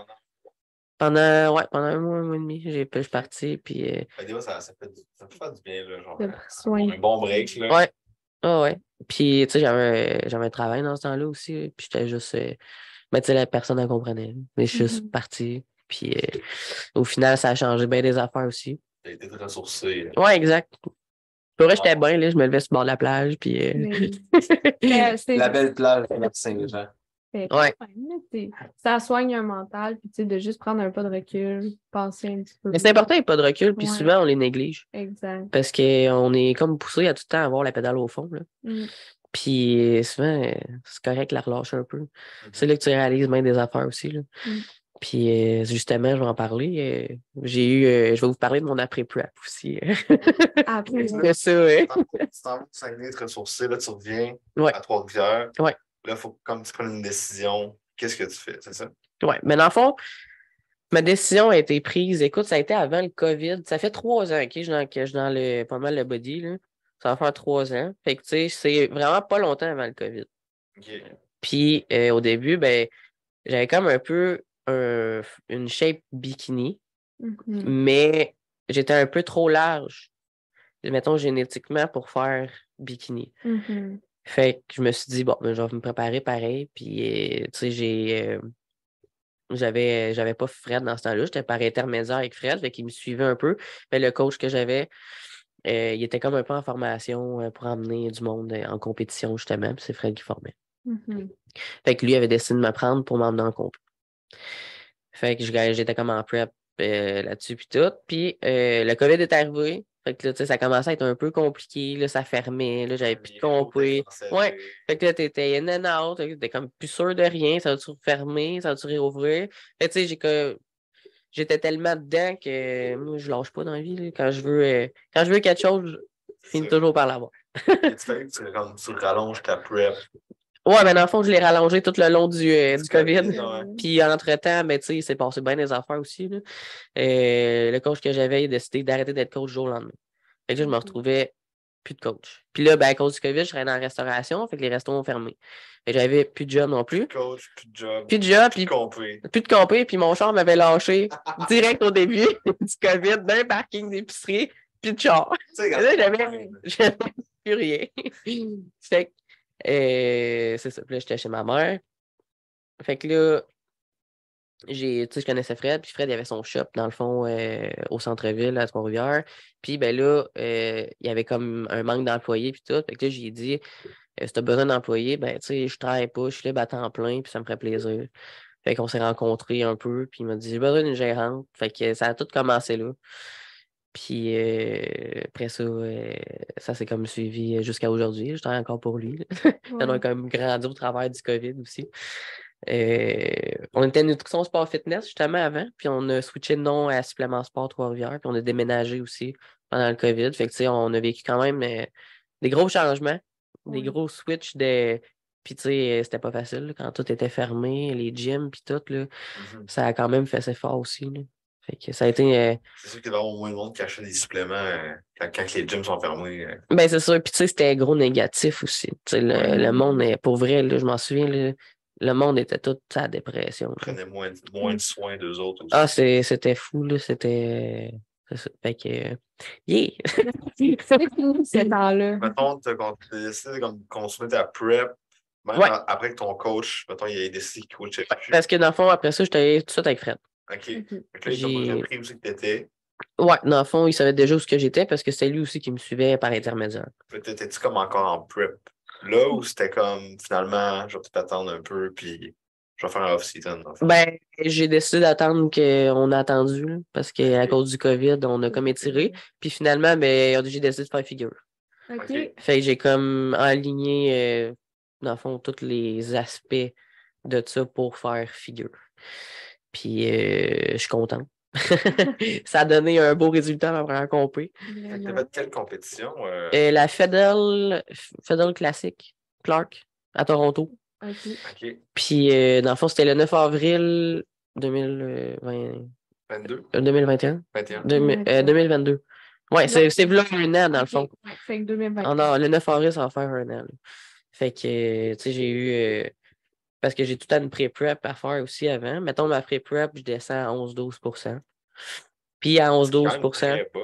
Pendant 1 mois et demi, je suis parti, puis Ben, des fois, ça peut faire du bien, là, genre, de prendre soin. un bon break, là. ouais. Ah ouais. Puis, tu sais, j'avais un travail dans ce temps-là aussi, puis j'étais juste... mais tu sais, la personne, elle comprenait. Mais je suis juste parti, puis au final, ça a changé bien des affaires aussi. T'as été ressourcé. Ouais, exact. Pour vrai, j'étais bien, là, je me levais sur le bord de la plage, puis... La belle plage de Saint-Jean. Ouais. Ça soigne un mental, puis tu sais, de juste prendre un pas de recul, penser un petit peu. Mais c'est important, il n'y a pas de recul, puis Ouais. souvent, on les néglige. Exact. Parce qu'on est comme poussé à tout le temps avoir la pédale au fond, là. Puis souvent, c'est correct de la relâcher un peu. C'est là que tu réalises bien des affaires aussi, là. Puis justement, je vais en parler. Je vais vous parler de mon après-prep aussi. Après. C'est ça, ouais. Tu t'en vas au Saguenay, te ressourcer, là, tu reviens Ouais. à Trois-Rivières. Ouais. Là, il faut comme tu prennes une décision. Qu'est-ce que tu fais, c'est ça? Ouais, mais dans le fond, ma décision a été prise. Écoute, ça a été avant le COVID. Ça fait 3 ans que je suis dans pas mal le body, là. Ça va faire 3 ans. Fait que, tu sais, c'est vraiment pas longtemps avant le COVID. OK. Puis, au début, ben, j'avais comme un peu une shape bikini, mais j'étais un peu trop large, mettons, génétiquement, pour faire bikini. Fait que je me suis dit, bon, ben, je vais me préparer pareil. Puis, tu sais, j'avais pas Fred dans ce temps-là. J'étais par intermédiaire avec Fred, fait qu'il me suivait un peu. Mais le coach que j'avais, il était comme un peu en formation pour emmener du monde en compétition, justement. Puis c'est Fred qui formait. Fait que lui avait décidé de me prendre pour m'emmener en compétition. Fait que j'étais comme en prep là-dessus puis tout. Puis le COVID est arrivé. Fait que là, tu sais, ça commençait à être un peu compliqué. Là, ça fermait. Là, j'avais plus de compé. Ouais. Fait que là, t'étais in and out. T'étais comme plus sûr de rien. Ça va-tu fermer? Ça va-tu réouvrir? Fait que tu sais, j'étais tellement dedans que moi, je lâche pas dans la vie. Là. Quand je veux quelque chose, je finis toujours par l'avoir. Et tu fais que tu rallonges ta prep. Ouais, mais dans le fond, je l'ai rallongé tout le long du COVID. Ouais. Puis entre-temps, ben, tu sais, il s'est passé bien des affaires aussi. Là. Le coach que j'avais, il a décidé d'arrêter d'être coach du jour au lendemain. Fait que là, je me retrouvais plus de coach. Puis là, ben, à cause du COVID, je serais dans la restauration, fait que les restos ont fermé. Fait que j'avais plus de job non plus. Coach, plus de job. Plus de job, Plus de compé. plus de compé, puis mon char m'avait lâché direct au début du COVID, dans un parking d'épicerie, plus de char. Là, j'avais plus rien. Fait que c'est ça. Puis là, j'étais chez ma mère. Fait que là, tu sais, je connaissais Fred, puis Fred, il avait son shop, dans le fond, au centre-ville, à Trois-Rivières. Puis ben là, il y avait comme un manque d'employés, puis tout. Fait que là, j'ai dit, si t'as besoin d'employés, ben, tu sais, je travaille pas, je suis libre à temps plein, puis ça me ferait plaisir. Fait qu'on s'est rencontrés un peu, puis il m'a dit, j'ai besoin d'une gérante. Fait que ça a tout commencé là. Puis après ça, ça s'est comme suivi jusqu'à aujourd'hui. Je travaille encore pour lui. On a quand même grandi au travers du COVID aussi. On était nutrition sport fitness justement avant, puis on a switché de nom à Supplément Sport Trois-Rivières, puis on a déménagé aussi pendant le COVID. Fait que tu sais, on a vécu quand même des gros changements, des gros switches de. Puis tu sais, c'était pas facile là, quand tout était fermé, les gyms, puis tout, là, ça a quand même fait ses fort aussi. Là. Fait que ça a été. C'est sûr qu'il va y avoir moins de monde qui achète des suppléments quand les gyms sont fermés. Ben, c'est sûr. Puis, tu sais, c'était gros négatif aussi. Tu sais, le monde, pour vrai, là, je m'en souviens, là, le monde était tout à la dépression. Ils prenaient moins de soin d'eux autres aussi. Ah, c'était fou, là. C'était. C'est ça. Fait que. Yeah! C'est fini ce temps-là. Mettons, tu as décidé de consommer ta prep, même après que ton coach, mettons, il a décidé qu'il coachait plus. Parce que dans le fond, après ça, j'étais tout de suite avec Fred. OK. Fait que là, il t'a compris où c'est que t'étais. Ouais, dans le fond, il savait déjà où j'étais parce que c'était lui aussi qui me suivait par intermédiaire. T'étais-tu comme encore en prep là ou c'était comme finalement, je vais peut-être attendre un peu puis je vais faire un off-season? Ben, j'ai décidé d'attendre qu'on a attendu là, parce qu'à cause du COVID, on a comme étiré. Puis finalement, ben, j'ai décidé de faire figure. OK. Fait que j'ai comme aligné, dans le fond, tous les aspects de ça pour faire figure. Puis je suis content. Ça a donné un beau résultat à ma première compé. T'as fait quelle compétition? La Fedel Classic, Clark, à Toronto. OK. Puis dans le fond, c'était le 9 avril 2020... 2021? 2022. Ouais, c'est là un an, dans le fond. Fait que 2020. Oh non, le 9 avril, ça va faire un an. Là. Fait que, tu sais, j'ai eu... parce que j'ai tout le temps une pré-prep à faire aussi avant. Mettons, ma pré-prep, je descends à 11-12%. Puis à 11-12%... C'est très bas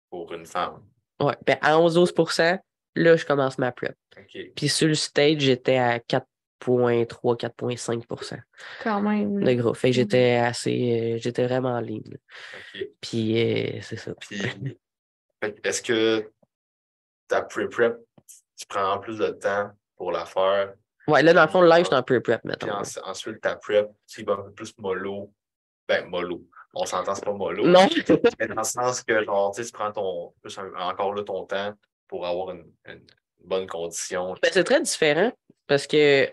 pour une femme. Ouais, ben à 11-12%, là, je commence ma prep. Okay. Puis sur le stage, j'étais à 4,3-4,5%. Quand même. De gros. Fait que j'étais assez... j'étais vraiment en ligne. OK. Puis c'est ça. Puis, est-ce que ta pré-prep, tu prends en plus de temps pour la faire? Ouais, là, dans le fond, le live, je suis en pré-prep, mettons. Puis ensuite, ta prep, tu vas un peu plus mollo. Ben, mollo. On s'entend, c'est pas mollo. Non. Mais dans le sens que, genre, tu prends encore là ton temps pour avoir une bonne condition. Ben, c'est très différent parce que, tu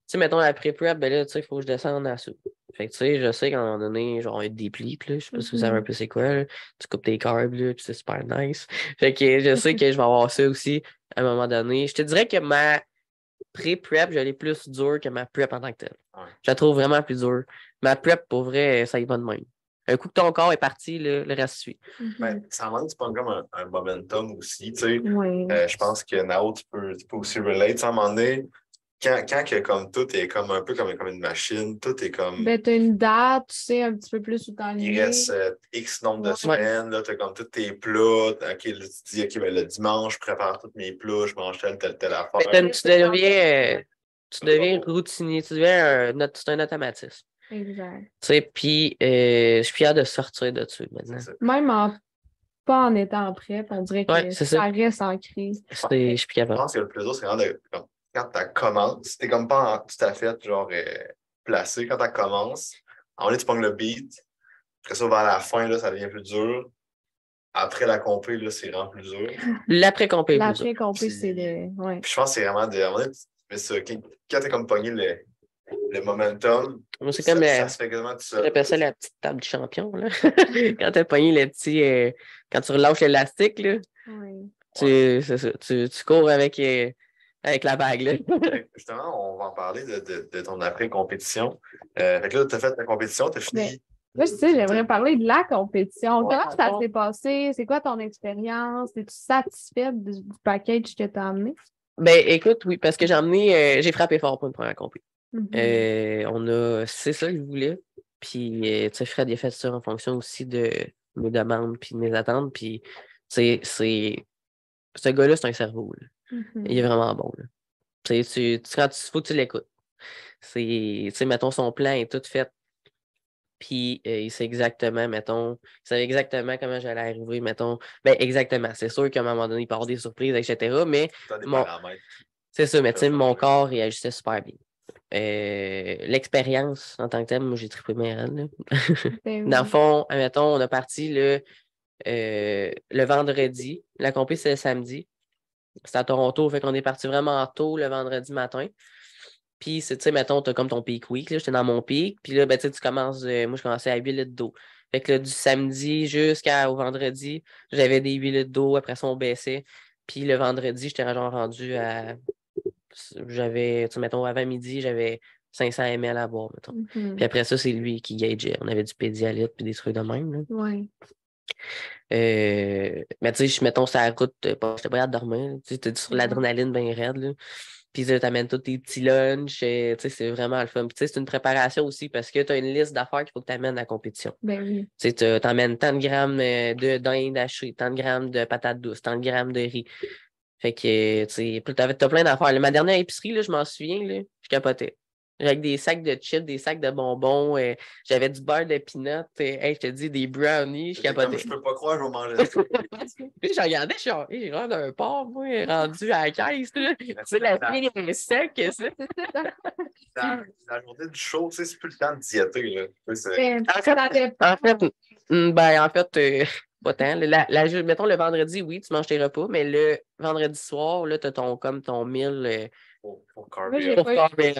sais, mettons, la pré-prep, ben là, tu sais, il faut que je descende à soupe. Fait que, tu sais, je sais qu'à un moment donné, genre, un dépli, là, je sais pas si vous savez un peu c'est quoi, là. Tu coupes tes carbs, là, puis c'est super nice. Fait que je sais que je vais avoir ça aussi à un moment donné. Je te dirais que ma pré-prep, je l'ai plus dure que ma prep en tant que telle. Ouais. Je la trouve vraiment plus dure. Ma prep, pour vrai, ça y va de même. Un coup que ton corps est parti, le reste suit. Ben, ça en c'est pas comme un momentum aussi, tu sais. Oui. Je pense que Nao, tu peux aussi relate. À un moment donné, quand que, comme tout est comme un peu comme une machine, tout est comme. Ben, t'as une date, tu sais un petit peu plus où t'enligner. Il reste X nombre de semaines, là, t'as comme tous tes plats. OK, là, tu te dis, OK, ben, le dimanche, je prépare tous mes plats, je mange telle affaire. Mais tu deviens routinier, tu deviens c'est un automatisme. Exact. Tu sais, puis je suis fier de sortir de ça maintenant. Même pas en étant prête, on dirait Ouais, que c'est ça ça. reste ancré. Je suis plus Je capable. pense que le plus dur, c'est vraiment quand tu commences, t'es comme pas tout à fait genre placé. Quand tu commences, en vrai, tu pognes le beat. Après ça, vers la fin, là, ça devient plus dur. Après la compé, là, c'est vraiment plus dur. L'après-compé est plus dur. L'après-compé, c'est de. Ouais. Puis je pense que c'est vraiment de. À un moment donné, mais ça, quand t'es comme pogné le momentum, Moi, c'est comme ça se fait quasiment tout seul. j'appelle ça la petite table du champion, là. Quand t'as pogné le petit. Quand tu relâches l'élastique, là, Ouais. c'est ça, tu cours avec la bague, là. Justement, on va en parler de ton après-compétition. Fait que là, tu as fait ta compétition, tu as fini. Mais là, je sais, j'aimerais parler de la compétition. Ouais, Comment ça s'est passé? C'est quoi ton expérience? Es-tu satisfaite du package que tu as amené? Ben, écoute, oui, parce que j'ai frappé fort pour une première compé. Mhm. C'est ça que je voulais. Puis, tu sais, Fred, il a fait ça en fonction aussi de mes demandes puis de mes attentes. Puis, tu sais, ce gars-là, c'est un cerveau, là. Il est Mhm. vraiment bon, là. Tu sais, quand faut que tu l'écoutes. Tu sais, mettons, son plan est tout fait. Puis, il sait exactement, mettons, il savait exactement comment j'allais arriver, mettons. Ben, exactement. C'est sûr qu'à un moment donné, il peut y avoir des surprises, etc. Mais, T'as des mon, paramètres. c'est ça, mais tu sais, mon corps réagissait super bien. L'expérience en tant que telle, moi, j'ai trippé mes rênes, là. Ben Dans le oui. fond, admettons, on a parti le vendredi. La compé, c'est le samedi. C'est à Toronto, fait qu'on est parti vraiment tôt le vendredi matin. Puis, tu sais, mettons, t'as comme ton peak week, là, j'étais dans mon peak. Puis là, ben, tu sais, tu commences, moi, je commençais à 8 litres d'eau. Fait que là, du samedi jusqu'au vendredi, j'avais des 8 litres d'eau. Après ça, on baissait. Puis le vendredi, j'étais genre rendu à j'avais, tu sais, mettons, avant midi, j'avais 500 ml à boire, mettons. Puis Mhm. après ça, c'est lui qui gageait. On avait du pédialyte puis des trucs de même, là. Ouais. Mais tu sais, mettons, sur la route, j'étais pas hâte de dormir. Tu sais, t'es sur l'adrénaline bien raide, là. Puis là, t'amènes tous tes petits lunchs. Tu sais, c'est vraiment le fun. Puis tu sais, c'est une préparation aussi parce que t'as une liste d'affaires qu'il faut que t'amènes à la compétition. Ben oui. Tu sais, t'emmènes tant de grammes de dinde hachée, tant de grammes de patates douces, tant de grammes de riz. Fait que, tu sais, t'as plein d'affaires. Là, ma dernière épicerie, là, je m'en souviens, là, je capotais. Avec des sacs de chips, des sacs de bonbons, j'avais du beurre de peanut, hey, je te dis, des brownies, je Comme capotais. je peux pas croire, je vais manger ça. Puis je regardais, je suis genre, hey, j'ai l'air d'un porc, moi, rendu à la caisse, là. Tu sais, la fille est sec, ça. La journée du show, tu sais, c'est plus le temps de diéter, là. Ben, En fait, ça dépend. pas tant. Mettons, le vendredi, oui, tu manges tes repas, mais le vendredi soir, là, t'as ton meal Pour Moi, j'ai carver. pas eu... carver.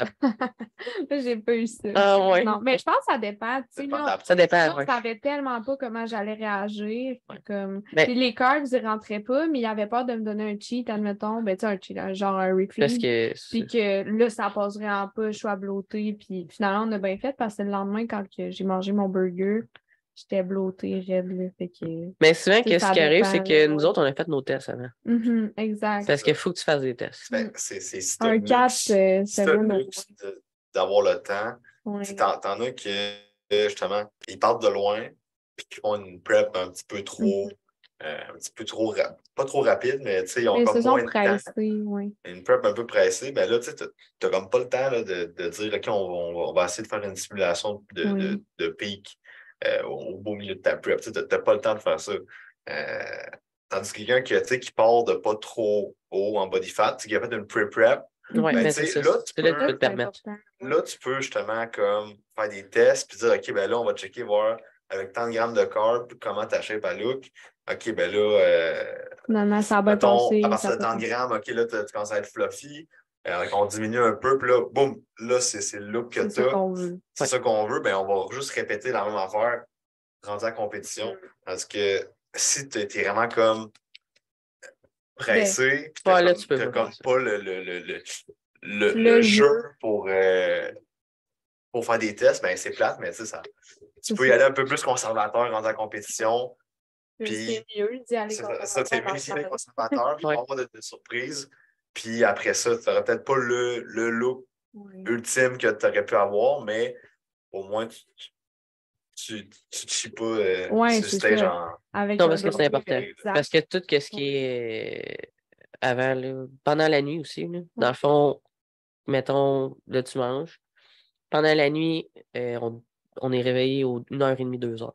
Moi, j'ai pas eu ça. Ah ouais. Non, mais je pense que ça dépend. Tu sais, là, Ça dépend, je ouais. savais tellement pas comment j'allais réagir. Ouais. Comme... Ben, Puis les carbs, ils rentraient pas, mais il avait peur de me donner un cheat, admettons. Ben, tu sais, un cheat, genre un parce refeed. que Puis que là, ça passe vraiment pas, je sois blottée. Puis finalement, on a bien fait parce que le lendemain, quand que j'ai mangé mon burger, j'étais blottée, raide, là. Fait que, mais souvent, tu sais, ce ça qui arrive, dépend, c'est là. que nous autres, on a fait nos tests avant. Exact. Parce qu'il faut que tu fasses des tests. Ben, c'est si t'as Un le 4, luxe, c'est si t'as le vraiment... luxe d'avoir le temps, Ouais. tu sais, t'en as qui, justement, ils partent de loin, puis qui font une prep un petit peu trop, pas trop rapide, mais tu sais, ils ont Mais ils comme se sont moins de temps. pressés, oui. Une prep un peu pressée, ben là, tu sais, t'as comme pas le temps là, de dire, OK, on va essayer de faire une simulation de pic au beau milieu de ta prep. Tu sais, t'as pas le temps de faire ça. Tandis que quelqu'un qui, tu sais, qui part de pas trop haut en body fat, tu sais, qui a fait une prep, Ouais, ben, ben, tu c'est sais, ça. là, C'est là que tu peux te permettre. là, tu peux justement comme faire des tests puis dire, OK, ben là, on va checker, voir avec tant de grammes de carbs, comment ta shape à look. OK, ben là, Finalement, ça a bien mettons, passé. à partir Ça de a tant de grammes, OK, là, tu commences à être fluffy. On diminue un peu, puis là, boum, là, c'est le look que c'est tu ça as. qu'on veut. C'est ça qu'on veut, ben on va juste répéter la même affaire rendu à la compétition. Parce que si tu es vraiment comme Ben, pressé, puis Ouais, là, tu tu peux n'as pas. comme pas le le jeu jeu, pour faire des tests, ben c'est plate, mais tu sais, tu peux y ça. aller un peu plus conservateur rendu à la compétition. C'est Puis, mieux d'y aller c'est conservateur mieux dans d'y aller ce conservateur, puis Ouais. pas avoir de surprise. Puis après ça, tu n'auras peut-être pas le look temps-là. ultime que tu aurais pu avoir, mais au moins, tu te chies pas Ouais, sur le c'est stage ça. en. Avec Non, un parce que c'est burger, important. exact. Parce que tout ce qui est avant, là, pendant la nuit aussi, là, dans le fond, mettons, là, tu manges. Pendant la nuit, on est réveillé aux 1h30, 2h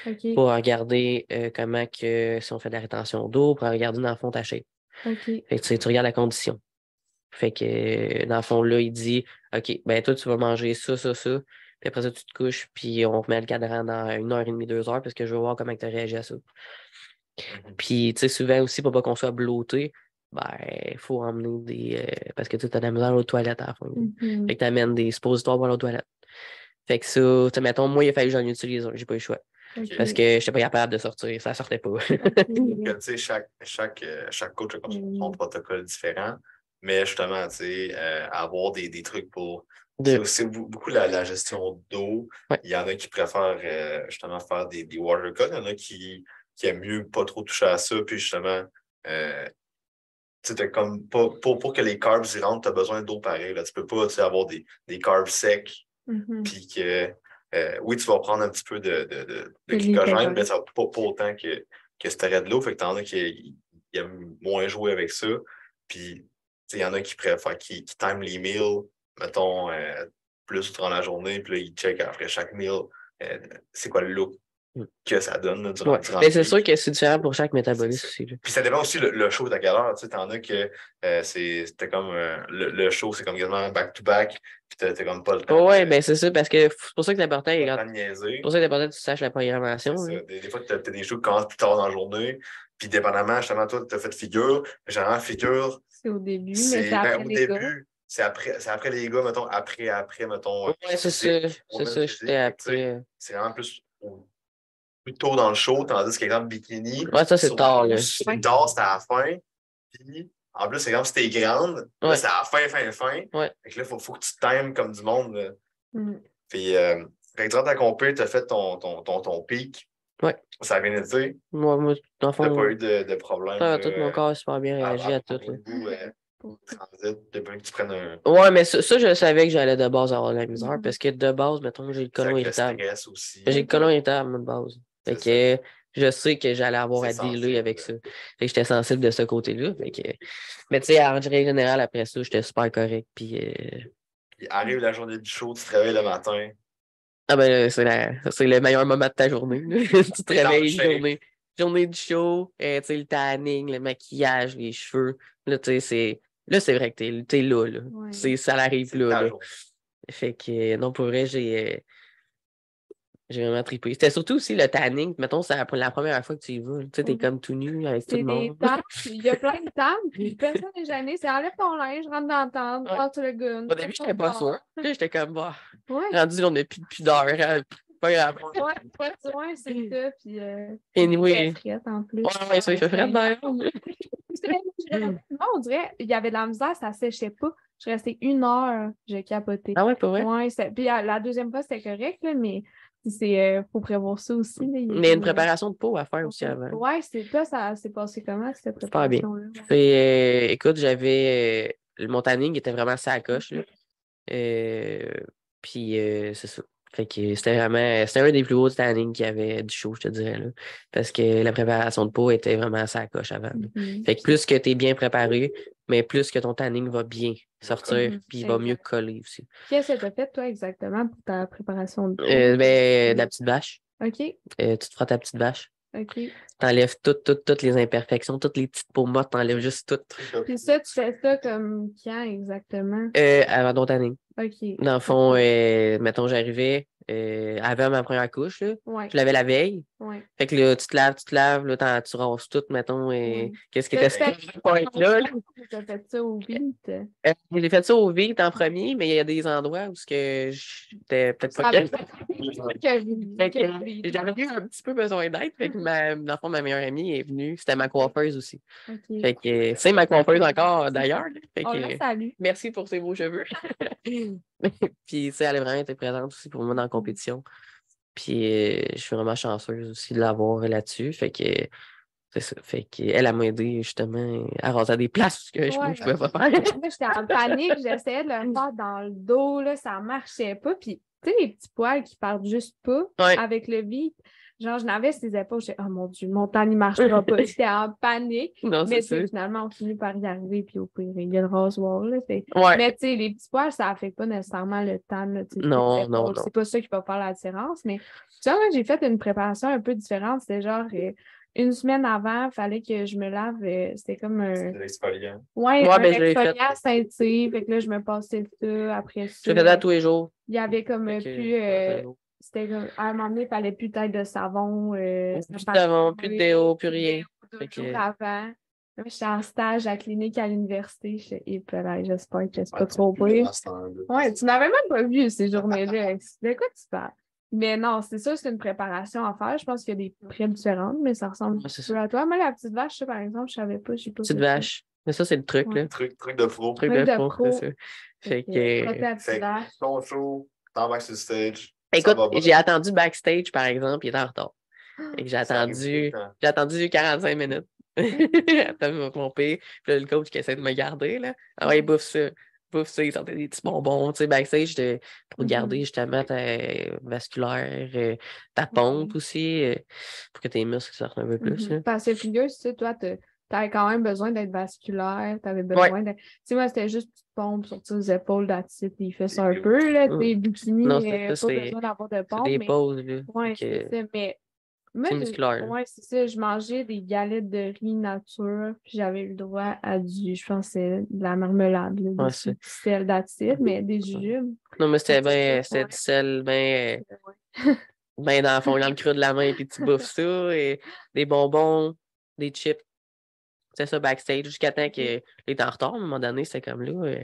OK. pour regarder comment que si on fait de la rétention d'eau, pour regarder dans le fond ta shape. OK. Fait que, tu regardes la condition. Fait que dans le fond, là, il dit OK, ben toi, tu vas manger ça, ça, ça. Puis après ça, tu te couches, puis on remet le cadran dans 1h30, 2h parce que je veux voir comment tu réagis à ça. Puis, tu sais, souvent aussi, pour pas qu'on soit bloaté, ben, il faut emmener parce que tu as de la misère aux toilettes à la fin. Fait que tu amènes des suppositoires pour aller aux toilettes. Fait que ça, tu sais, mettons, moi, il a fallu que j'en utilise un. J'ai pas eu le choix. OK. Parce que j'étais pas capable de sortir. Ça sortait pas. Tu sais, chaque coach a comme son protocole différent, mais justement, tu sais, avoir des trucs pour. C'est aussi beaucoup la gestion d'eau. Ouais. Il y en a qui préfèrent justement faire des water cuts. Il y en a qui aiment mieux pas trop toucher à ça. Puis justement, tu sais, comme pour que les carbs y rentrent, tu as besoin d'eau pareil. Là. Tu peux pas tu sais, avoir des carbs secs. Puis que oui, tu vas prendre un petit peu de glycogène, mais ça va pas autant que si tu aurais de l'eau. Fait que t'en as qui aiment moins jouer avec ça. Puis il y en a qui préfèrent qui time les meals, mettons, plus durant la journée, puis là, ils checkent après chaque meal c'est quoi le look que ça donne là, durant mais c'est sûr que c'est différent pour chaque métabolisme aussi. Là. Puis ça dépend aussi le show de à quelle heure. Tu sais, t'en as que c'était comme le show, c'est comme quasiment back-to-back, puis t'as comme pas le temps. Ouais, ben c'est ça, parce que c'est pour ça que c'est important. C'est pour ça que c'est important que tu saches la programmation. Des fois, t'as des shows qui commencent plus tard dans la journée, puis dépendamment, justement, toi, t'as fait figure. Généralement, figure. C'est au début, mais c'est après au les gars. début, c'est après les gars, mettons, après, mettons. Ouais, c'est ça. C'est ça, j'étais après. C'est vraiment plus tôt dans le show, tandis qu'exemple, bikini. Ouais, ça, c'est tard, là. C'est tard, c'est à la fin. Puis, en plus, c'est comme si t'es grande. Là, c'est à la fin. Ouais. Fait que là, faut que tu times comme du monde. Là. Puis, fait que durant ta compé, t'as fait ton pic. Ouais. Ça a bien été. Moi, dans le fond. T'as pas eu de problème. Tout mon corps a super bien réagi à tout. Transit, depuis que tu prennes un. Ouais, mais ça, je savais que j'allais de base avoir de la misère parce que de base, mettons, j'ai le côlon irritable. J'ai le côlon irritable, moi, de base. Fait que je sais que j'allais avoir à dealer avec ça. Fait que j'étais sensible de ce côté-là. Fait que... Mais tu sais, en règle générale, après ça, j'étais super correct. Puis arrive la journée du show, tu te réveilles le matin. Ah ben c'est le meilleur moment de ta journée. Tu te réveilles, journée du show, tu sais, le tanning, le maquillage, les cheveux. Là, tu sais, c'est vrai que t'es là. Ouais. Ça arrive là. Fait que non, pour vrai, j'ai vraiment trippé. C'était surtout aussi le tanning. Mettons, c'est la première fois que tu y vas. Tu sais, t'es comme tout nu avec tout le monde. Il y a plein de tables, puis personne n'est gêné. C'est enlève ton linge, rentre dans la tente, passe le gun. Au début, j'étais pas sûre. Puis j'étais comme, bah, ouais. rendu, on n'a plus de pudeur. Pas grave. Ouais, c'est ça. Puis, anyway. il fait frette en plus. Ouais, ça, il fait frette d'ailleurs. On dirait, il y avait de la misère, ça séchait pas. Je restais 1 heure, j'ai capoté. Ah ouais, pas vrai? Ouais, puis la deuxième fois, c'était correct, là, mais il faut prévoir ça aussi. Là, mais il y a une préparation de peau à faire aussi avant. Ouais, toi, ça s'est passé comment, cette préparation-là? Pas bien. Écoute, j'avais... mon tanning était vraiment sa coche, là. Puis c'est ça. Fait que c'était un des plus gros tannings qu'il y avait du show, je te dirais, là. Parce que la préparation de peau était vraiment sa coche avant. Fait que plus que tu es bien préparé, mais plus que ton tanning va bien sortir, puis il va mieux coller aussi. Qu'est-ce que tu as fait, toi, exactement, pour ta préparation de peau? De la petite vache. OK. Tu te feras ta petite vache. OK. T'enlèves toutes les imperfections, toutes les petites peaux mortes, t'enlèves juste toutes. Puis ça, tu fais ça comme quand exactement? Avant ton tanning. OK. Dans le fond, mettons, j'arrivais avant ma première couche, là. Ouais. Je l'avais la veille. Ouais. Fait que là, tu te laves, là, tu rases tout, mettons. Qu'est-ce que tu pour être là? Tu as fait ça au vite? J'ai fait ça au vite en premier, mais il y a des endroits où j'étais peut-être pas j'avais eu un petit peu besoin d'aide. Fait que dans le fond, ma meilleure amie est venue. C'était ma coiffeuse aussi. Okay. Fait que c'est ma coiffeuse encore d'ailleurs. On la salue. Merci pour ses beaux cheveux. Puis, elle a vraiment été présente aussi pour moi dans la compétition. Puis, je suis vraiment chanceuse aussi de l'avoir là-dessus. Fait que, c'est ça. Fait qu'elle m'a aidé justement à raser des places que je ne pouvais pas faire. Moi, j'étais en panique. J'essayais de le faire dans le dos. Là, ça ne marchait pas. Puis, tu sais, les petits poils qui partent juste pas avec le vide. genre, je n'avais ses épaules. J'étais, oh mon Dieu, mon temps, il marchera pas. J'étais en panique. Non, Mais c'est ça. finalement, on finit par y arriver, puis au pire, il y a le rasoir. Là, Ouais. Mais tu sais, les petits poils, ça n'affecte pas nécessairement le temps. Là, Non, les non, épaules. non. C'est pas ça qui va faire la différence. Mais tu sais, moi, j'ai fait une préparation un peu différente. C'était genre une semaine avant, il fallait que je me lave. C'était comme un. C'est l'exfoliant. Ouais, Ouais, un ben je l'ai fait. exfoliant ceinture. Fait que là, je me passais ça. Après Je ça, le faisais à tous les jours. il y avait comme Fait que, plus. C'était comme. À un moment donné, il fallait plus taille de savon. plus de savon, plus de déo, plus rien. Deux Fait que- jours avant. Là, j'étais en stage à la clinique à l'université. J'espère que c'est pas trop pire. Ouais, tu n'avais même pas vu ces journées-là. De quoi tu parles? Mais non, c'est sûr, c'est une préparation à faire. Je pense qu'il y a des près différentes, mais ça ressemble Ouais, un c'est peu ça. à toi. Moi, la petite vache, ça, par exemple, je savais pas. J'ai pas Petite fait ça. vache. Mais ça, c'est le truc, Ouais. là. Truc de pro. Truc Truc de de pro, pro. c'est ça. Fait Frotter que. la petite Fait que vache. ton show, t'embarques sur le stage. Ça Écoute, va bien. j'ai attendu backstage, par exemple, il était en retard. Fait que Ça arrive tout le temps. j'ai attendu 45 minutes. Après mon pomper. Puis là, le coach qui essaie de me garder, là. Ah ouais, bouffe ça. Bouffe ça. Il sortait des petits bonbons, tu sais, backstage pour garder justement ta vasculaire, ta pompe aussi, pour que tes muscles sortent un peu plus. Là. Parce que figure, tu sais, toi, t'avais quand même besoin d'être vasculaire, t'avais Ouais. besoin de. Tu sais, moi, c'était juste petite pompe sur tes épaules d'attitude, il fait ça un peu, là, tes bikini, Non, c'est ça, pas c'est besoin d'avoir de c'est pompe, des mais. pauses, là. Ouais, Fait que c'est ça, mais. Moi, c'est musculaire. Là. ouais, c'est ça, je mangeais des galettes de riz nature, puis j'avais eu le droit à je pense, que c'est de la marmelade, là, Ouais, du c'est. sel d'attitude, mais des jujubes. Non, mais c'était Ouais. c'était du sel, Ouais. ben dans le fond, dans le creux de la main, puis tu bouffes ça, et des bonbons, des chips. C'est ça, backstage, jusqu'à temps qu'il est en retard, à un moment donné, c'était comme là.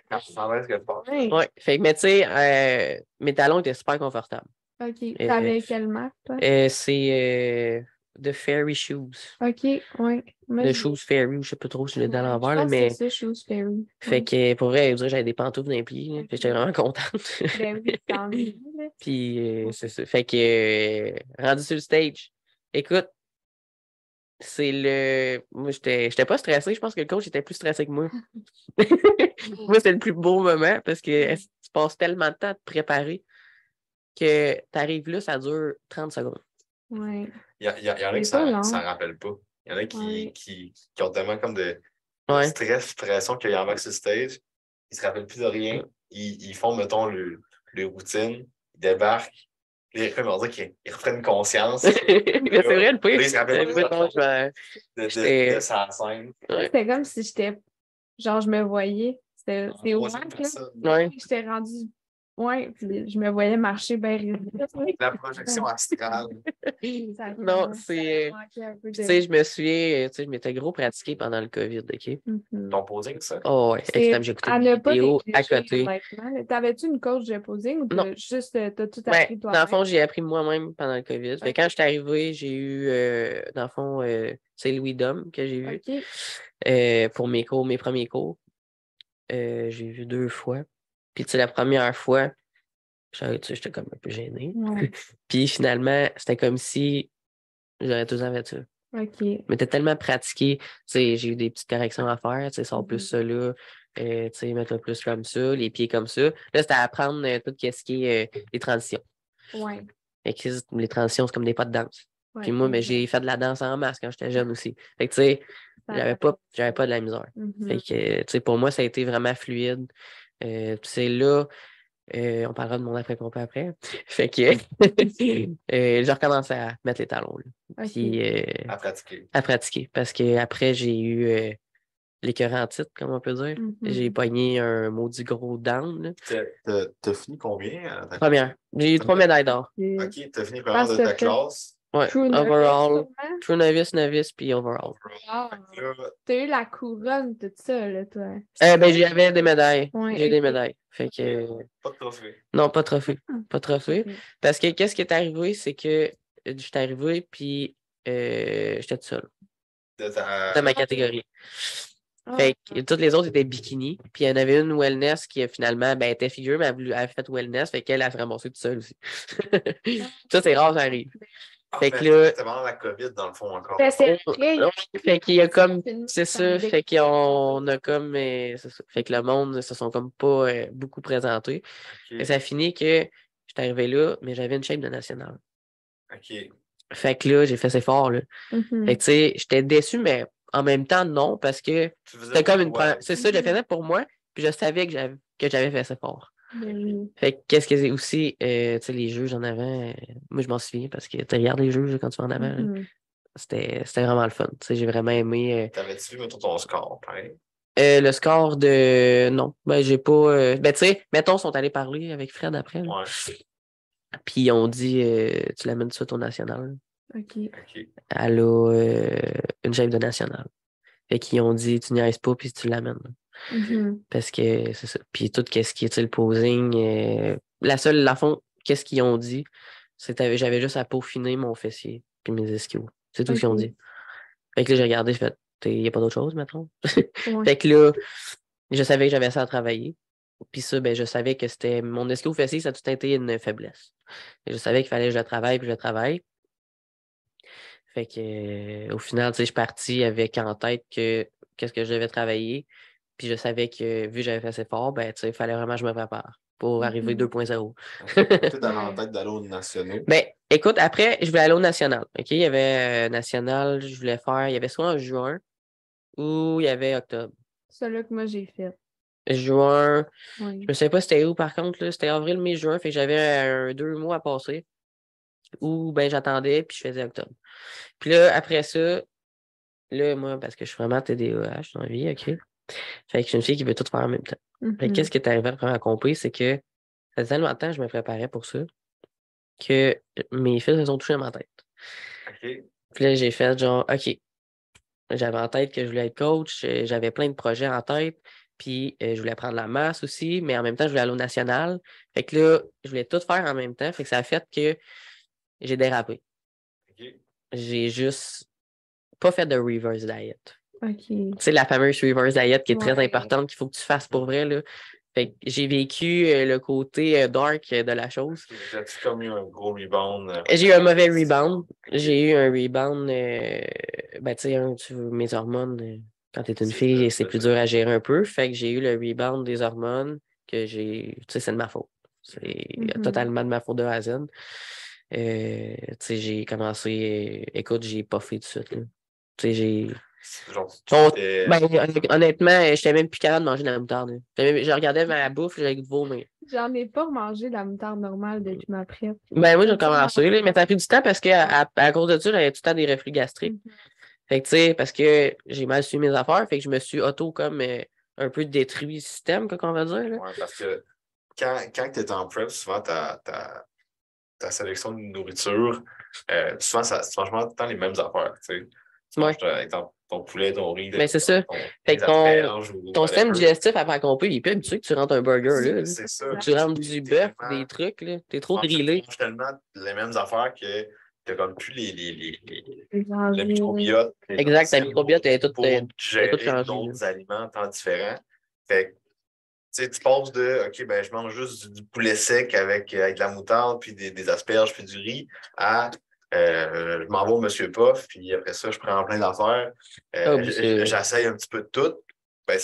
Quand tu s'en vas, ce que tu penses? Ouais. Ouais, fait que, mais tu sais, mes talons étaient super confortables. OK. T'avais quelle marque, toi? C'est The Fairy Shoes. OK, ouais. Moi, The Shoes Fairy, je sais pas trop si je l'ai dans je l'envers, là, pense que mais. c'est ça, Shoes Fairy. Fait que pour vrai, je dirais, j'avais des pantoufles dans les pieds, là, puis j'étais vraiment contente. Ben oui, tant mieux. Là. Puis c'est ça. Fait que rendu sur le stage, écoute, c'est le. Moi, j'étais pas stressé. Je pense que le coach était plus stressé que moi. Moi, c'était le plus beau moment parce que tu passes tellement de temps à te préparer que tu arrives là, ça dure 30 secondes. Ouais. Il y en a qui C'est pas long. s'en rappellent pas. Il y en a Ouais. qui ont tellement comme de Ouais. stress, pression qu'ils embarquent sur le stage. Ils se rappellent plus de rien. Ils font, mettons, le routine. Ils débarquent. Puis ils on dirait qu'ils reprennent conscience. Mais c'est vrai, le pire. Là, ils se rappellent plus Mettons, de sa scène. Ouais. C'était comme si j'étais. Genre, je me voyais. C'était troisième wack, là. personne. Ouais. J'étais rendue. Ouais, puis je me voyais marcher bien La projection astrale. Non, c'est. Tu sais, je me souviens, tu sais, je m'étais gros pratiqué pendant le COVID, OK? Ton posing, ça? Oh, ouais, extrême. J'ai écouté des vidéos à côté. T'avais-tu une coach de posing ou Non. t'as tout Ben, appris dans le toi-même? fond, j'ai appris moi-même pendant le COVID. Fait que quand je suis arrivé, j'ai eu, dans le fond, c'est Louis Dom que j'ai vu OK. pour mes cours, mes premiers cours. J'ai vu 2 fois. Puis, tu sais, la première fois, j'étais comme un peu gêné. Ouais. Puis, finalement, c'était comme si j'aurais tout le temps fait ça. OK. Mais t'es tellement pratiqué, tu sais, j'ai eu des petites corrections à faire, tu sais, sors plus ça là, tu sais, mets-toi plus comme ça, les pieds comme ça. Là, c'était à apprendre tout ce qui est les transitions. Ouais. Fait que les transitions, c'est comme des pas de danse. Ouais. Puis moi, mais j'ai fait de la danse en masse quand j'étais jeune aussi. Fait que, tu sais, j'avais pas de la misère. Fait que, tu sais, pour moi, ça a été vraiment fluide. Tu sais, là, on parlera de mon après-pompe après. Fait que j'ai recommencé à mettre les talons. Là. Puis, À pratiquer. à pratiquer. Parce que après j'ai eu l'écœurantite, comme on peut dire. J'ai pogné un maudit gros down. Là. T'as fini combien? Première. J'ai eu 3 médailles d'or. OK, t'as fini première de ta classe. Ouais, True overall. novice, True novice, puis overall. Ah, t'as eu la couronne, tout ça, là, toi. Ben, j'avais des médailles. Ouais, J'ai des ok. médailles. Fait que. Pas de trophée. Non, pas de trophée. Pas de trophée. Ok. Parce que qu'est-ce qui est arrivé, c'est que j'étais arrivé, puis j'étais tout seul. Dans ma catégorie. Ah. Fait que toutes les autres étaient bikini. Puis il y en avait une wellness qui finalement ben, était figure, mais elle a fait wellness. Fait qu'elle a se ramassé toute seule aussi. Ça, c'est rare, ça arrive. Fait que là. C'était pendant la COVID, dans le fond, encore. Ben, c'est vrai. Fait qu'il y a comme. C'est ça. Fait qu'on a comme. C'est ça. Fait que le monde ne se sont comme pas beaucoup présentés. OK. Et ça finit que j'étais arrivé là, mais j'avais une shape de nationale. OK. Fait que là, j'ai fait assez fort, là. Mhm. Fait que, tu sais, j'étais déçu, mais en même temps, non, parce que Tu faisais c'était comme pour une toi. première. C'est ça, je le Mhm. faisais pour moi, puis je savais que j'avais fait assez fort. Ben oui. Fait que qu'est-ce que c'est aussi, tu sais, les juges en avant, moi, je m'en souviens parce que tu regardes les juges là, quand tu vas en avant, là, Mhm. c'était vraiment le fun. Tu sais, j'ai vraiment aimé. T'avais-tu vu, mettons, ton score, pareil? Le score de. Non, ben, j'ai pas. Ben, tu sais, mettons, ils sont allés parler avec Fred après, là. Ouais. Puis ils ont dit, tu l'amènes tout de suite au national. OK. OK. Elle a une chef de national. Fait qu'ils ont dit, tu niaises pas, puis tu l'amènes. Mhm. Parce que c'est ça. Puis tout ce qui est tu sais, le posing, la fond, qu'est-ce qu'ils ont dit, c'était j'avais juste à peaufiner mon fessier puis mes ischios. C'est tout ce qu'ils ont OK. dit. Fait que là, j'ai regardé, j'ai fait, il n'y a pas d'autre chose, maintenant. Ouais. Fait que là, je savais que j'avais ça à travailler. Puis ça, ben, je savais que c'était mon ischio fessier, ça a tout été une faiblesse. Et je savais qu'il fallait que je le travaille, puis je le travaille. Fait que, au final, tu sais, je suis parti avec en tête que qu'est-ce que je devais travailler. Puis je savais que, vu que j'avais fait assez fort, ben, tu sais, il fallait vraiment que je me prépare pour arriver Mhm. 2.0. Peut-être t'avais en Ouais. tête d'aller aux nationaux. Ben, écoute, après, je voulais aller au national. OK? Il y avait national, je voulais faire. Il y avait soit en juin ou il y avait octobre. Celui que moi j'ai fait. Juin, je Oui. me sais pas c'était où par contre, là. C'était avril, mai, juin. Fait que j'avais 2 mois à passer. Ou ben j'attendais, puis je faisais octobre. Puis là, après ça, là, moi, parce que je suis vraiment TDAH dans la vie, OK? Fait que je suis une fille qui veut tout faire en même temps. Fait que Mhm. qu'est-ce qui est arrivé à première compris, c'est que ça faisait tellement de temps que je me préparais pour ça que mes fils se sont touchés à ma tête. OK. Puis là, j'ai fait genre, OK, j'avais en tête que je voulais être coach, j'avais plein de projets en tête, puis je voulais prendre la masse aussi, mais en même temps, je voulais aller au national. Fait que là, je voulais tout faire en même temps. Fait que ça a fait que j'ai dérapé. OK. J'ai juste pas fait de reverse diet. OK. Tu sais, la fameuse reverse diet qui est très Ouais. importante, qu'il faut que tu fasses pour vrai, là. Fait que j'ai vécu le côté dark de la chose. As-tu comme eu un gros rebound? J'ai eu un mauvais rebound. J'ai eu un rebound, ben, tu sais, mes hormones, quand t'es une C'est fille, ça, c'est plus dur à gérer un peu. Fait que j'ai eu le rebound des hormones que j'ai, tu sais, c'est de ma faute. C'est Mhm. totalement de ma faute de A à Z. Tu sais, j'ai commencé, écoute, j'ai pas fait tout de suite, là. Tu sais, j'ai. Genre, Bon, t'étais- ben, honnêtement, j'étais même plus capable de manger de la moutarde, là. Je regardais ma bouffe, j'avais le goût de vomir. J'en ai pas remangé de la moutarde normale depuis ma prep. Ben, moi, j'ai J'aime ça commencé, là, mais ça a pris du temps parce que Ouais. à cause de ça, j'avais tout le temps des reflux gastriques. Mhm. Fait que, tu sais, parce que j'ai mal suivi mes affaires, fait que je me suis comme un peu détruit le système, qu'on va dire, là. Ouais, parce que quand tu es en prep, souvent ta sélection de nourriture, souvent, tu manges tout le temps les mêmes affaires. Tu sais. Tu Ouais, manges, exemple, ton poulet, ton riz, ben c'est ça. Fait tes que ton, asperges ou ton système whatever. digestif, après qu'on peut, il est plus habitué que tu rentres un burger, là. C'est ça. Ou que Exact. tu rentres du T'es bœuf, tellement- des trucs, là. T'es tu trop manges, tu grillé. manges tellement les mêmes affaires que tu comme plus Les le enzymes. microbiote, les Exact, ta enzymes microbiote, pour elle est toute gérer changée, là. d'autres aliments tant différents. Fait que, tu sais, tu passes de OK, ben, je mange juste du poulet sec avec de la moutarde, puis des asperges, puis du riz, à je m'en vais au Monsieur Puff, puis après ça, je prends plein d'affaires. Ah, oublie ça. J'essaye un petit peu de tout. Ben,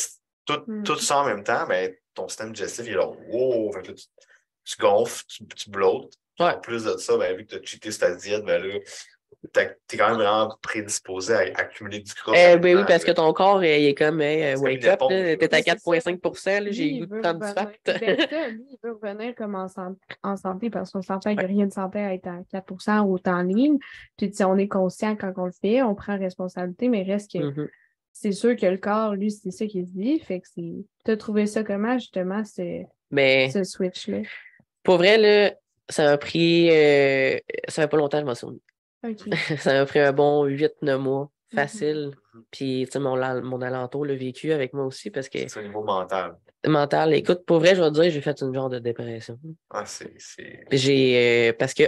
tout Mhm. ça en même temps, ben, ton système digestif, il est là, wow! Fait que là, tu gonfles, tu bloates. Puis Ouais. en plus de ça, ben, vu que tu as cheaté sur ta diète, ben là, t'es quand même vraiment prédisposé à accumuler du gras Ben oui, rapidement. parce que Là. ton corps, il est comme, hey, C'est comme une wake up, éponge. là. Là. T'es à Mais c'est ça. 4,5 là, j'ai Lui, le il goût de veut prendre du revenir. fat. Ben ça, lui, il veut revenir comme en santé parce qu'on s'entend qu'il n'y a rien de santé à être à 4% ou en ligne. Puis, tu sais, on est conscient quand on le fait, on prend responsabilité, mais reste que Mhm. c'est sûr que le corps, lui, c'est ça qu'il se dit. Fait que c'est. T'as trouvé ça comment, justement, Mais, ce switch-là? pour vrai, là, ça m'a pris, ça fait pas longtemps que je m'en souviens. OK. Ça m'a pris un bon 8 9 mois, Mhm. facile. Puis, tu sais, mon alentour l'a vécu avec moi aussi parce que C'est au niveau mental. mental, écoute, pour vrai, je vais te dire, j'ai fait une genre de dépression. Ah, c'est... Parce que,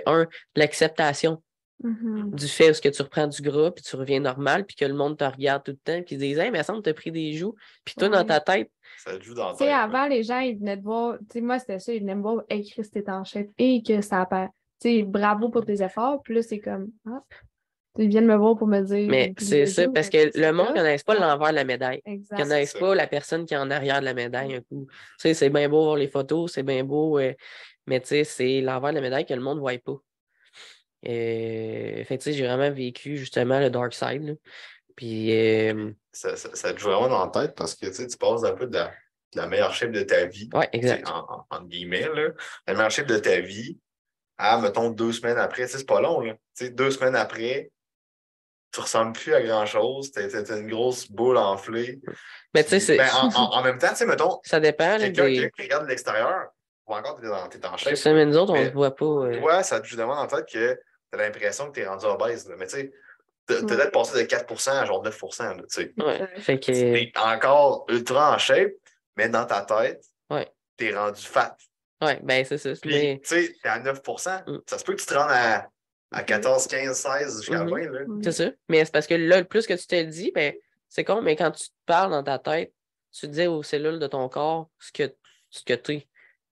l'acceptation Mhm. du fait où ce que tu reprends du gras, puis tu reviens normal, puis que le monde te regarde tout le temps, puis ils disent, hey, mais ça me semble que t'as pris des joues. Puis toi, dans Ouais. ta tête, Ça te joue dans la Tu sais, tête. Là. avant, les gens, ils venaient te voir. Tu sais, moi, c'était ça. Ils venaient me voir, hey, Chris, t'es en chef. Et que ça a. Tu sais, bravo pour tes efforts. Puis là, c'est comme, ah, ils viennent me voir pour me dire, j'ai mais plus c'est de ça, joues. parce Mais que le c'est monde ne là. connaisse pas Ouais, l'envers de la médaille. Ils ne exact. connaissent C'est ça. pas la personne qui est en arrière de la médaille un coup. Tu sais, c'est bien beau voir les photos, c'est bien beau, mais tu sais, c'est l'envers de la médaille que le monde ne voit pas. Fait que, tu sais, j'ai vraiment vécu justement le dark side, là. Puis, Ça te joue vraiment dans la tête parce que tu passes un peu de la meilleure shape de ta vie, ouais, exact. entre guillemets, là, la meilleure shape de ta vie à, mettons, 2 semaines après. Tu sais, c'est pas long, là. Tu sais, 2 semaines après, tu ressembles plus à grand-chose. T'as une grosse boule enflée. Mais tu sais, Ben, en même temps, tu sais, mettons, ça dépend là, quelqu'un qui regarde de l'extérieur, voit encore que t'es en C'est shape. ça, mais nous autres, on Mais se voit pas. toi, ça te joue vraiment dans la tête que t'as l'impression que t'es rendu obèse, là. Mais tu sais, t'as peut-être passé de 4% à genre 9%, là, tu sais. Ouais. Fait que. T'es encore ultra en shape, mais dans ta tête, Ouais. t'es rendu fat. Ouais, ben c'est ça. Puis, Mais... tu sais, t'es à 9%. Mm. Ça se peut que tu te rendes à 14, 15, 16 jusqu'à 20, là. C'est ça. Mais c'est parce que là, le plus que tu te le dis, ben, c'est con, mais quand tu te parles dans ta tête, tu dis aux cellules de ton corps ce que tu es.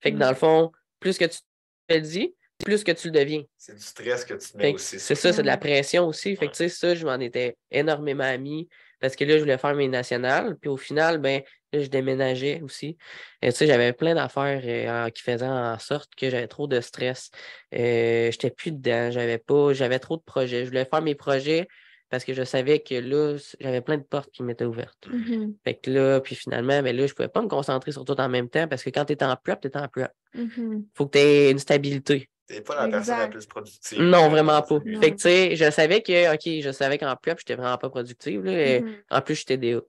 Fait que dans le fond, plus que tu te le dis, plus que tu le deviens. C'est du stress que tu te mets Fait que aussi. c'est ça, c'est de la pression aussi. Fait que tu sais, ça, je m'en étais énormément mis parce que là, je voulais faire mes nationales. Puis au final, ben, là, je déménageais aussi. Et tu sais, j'avais plein d'affaires qui faisaient en sorte que j'avais trop de stress. J'étais plus dedans. J'avais trop de projets. Je voulais faire mes projets parce que je savais que là, j'avais plein de portes qui m'étaient ouvertes. Fait que là, puis finalement, ben là, je pouvais pas me concentrer sur tout en même temps parce que quand tu es en prep, tu es en prep. Faut que tu aies une stabilité. T'es pas la personne la plus productive. Non, vraiment pas. Non. Fait que, tu sais, je savais qu'en prep, j'étais vraiment pas productive. Là, En plus, j'étais DA.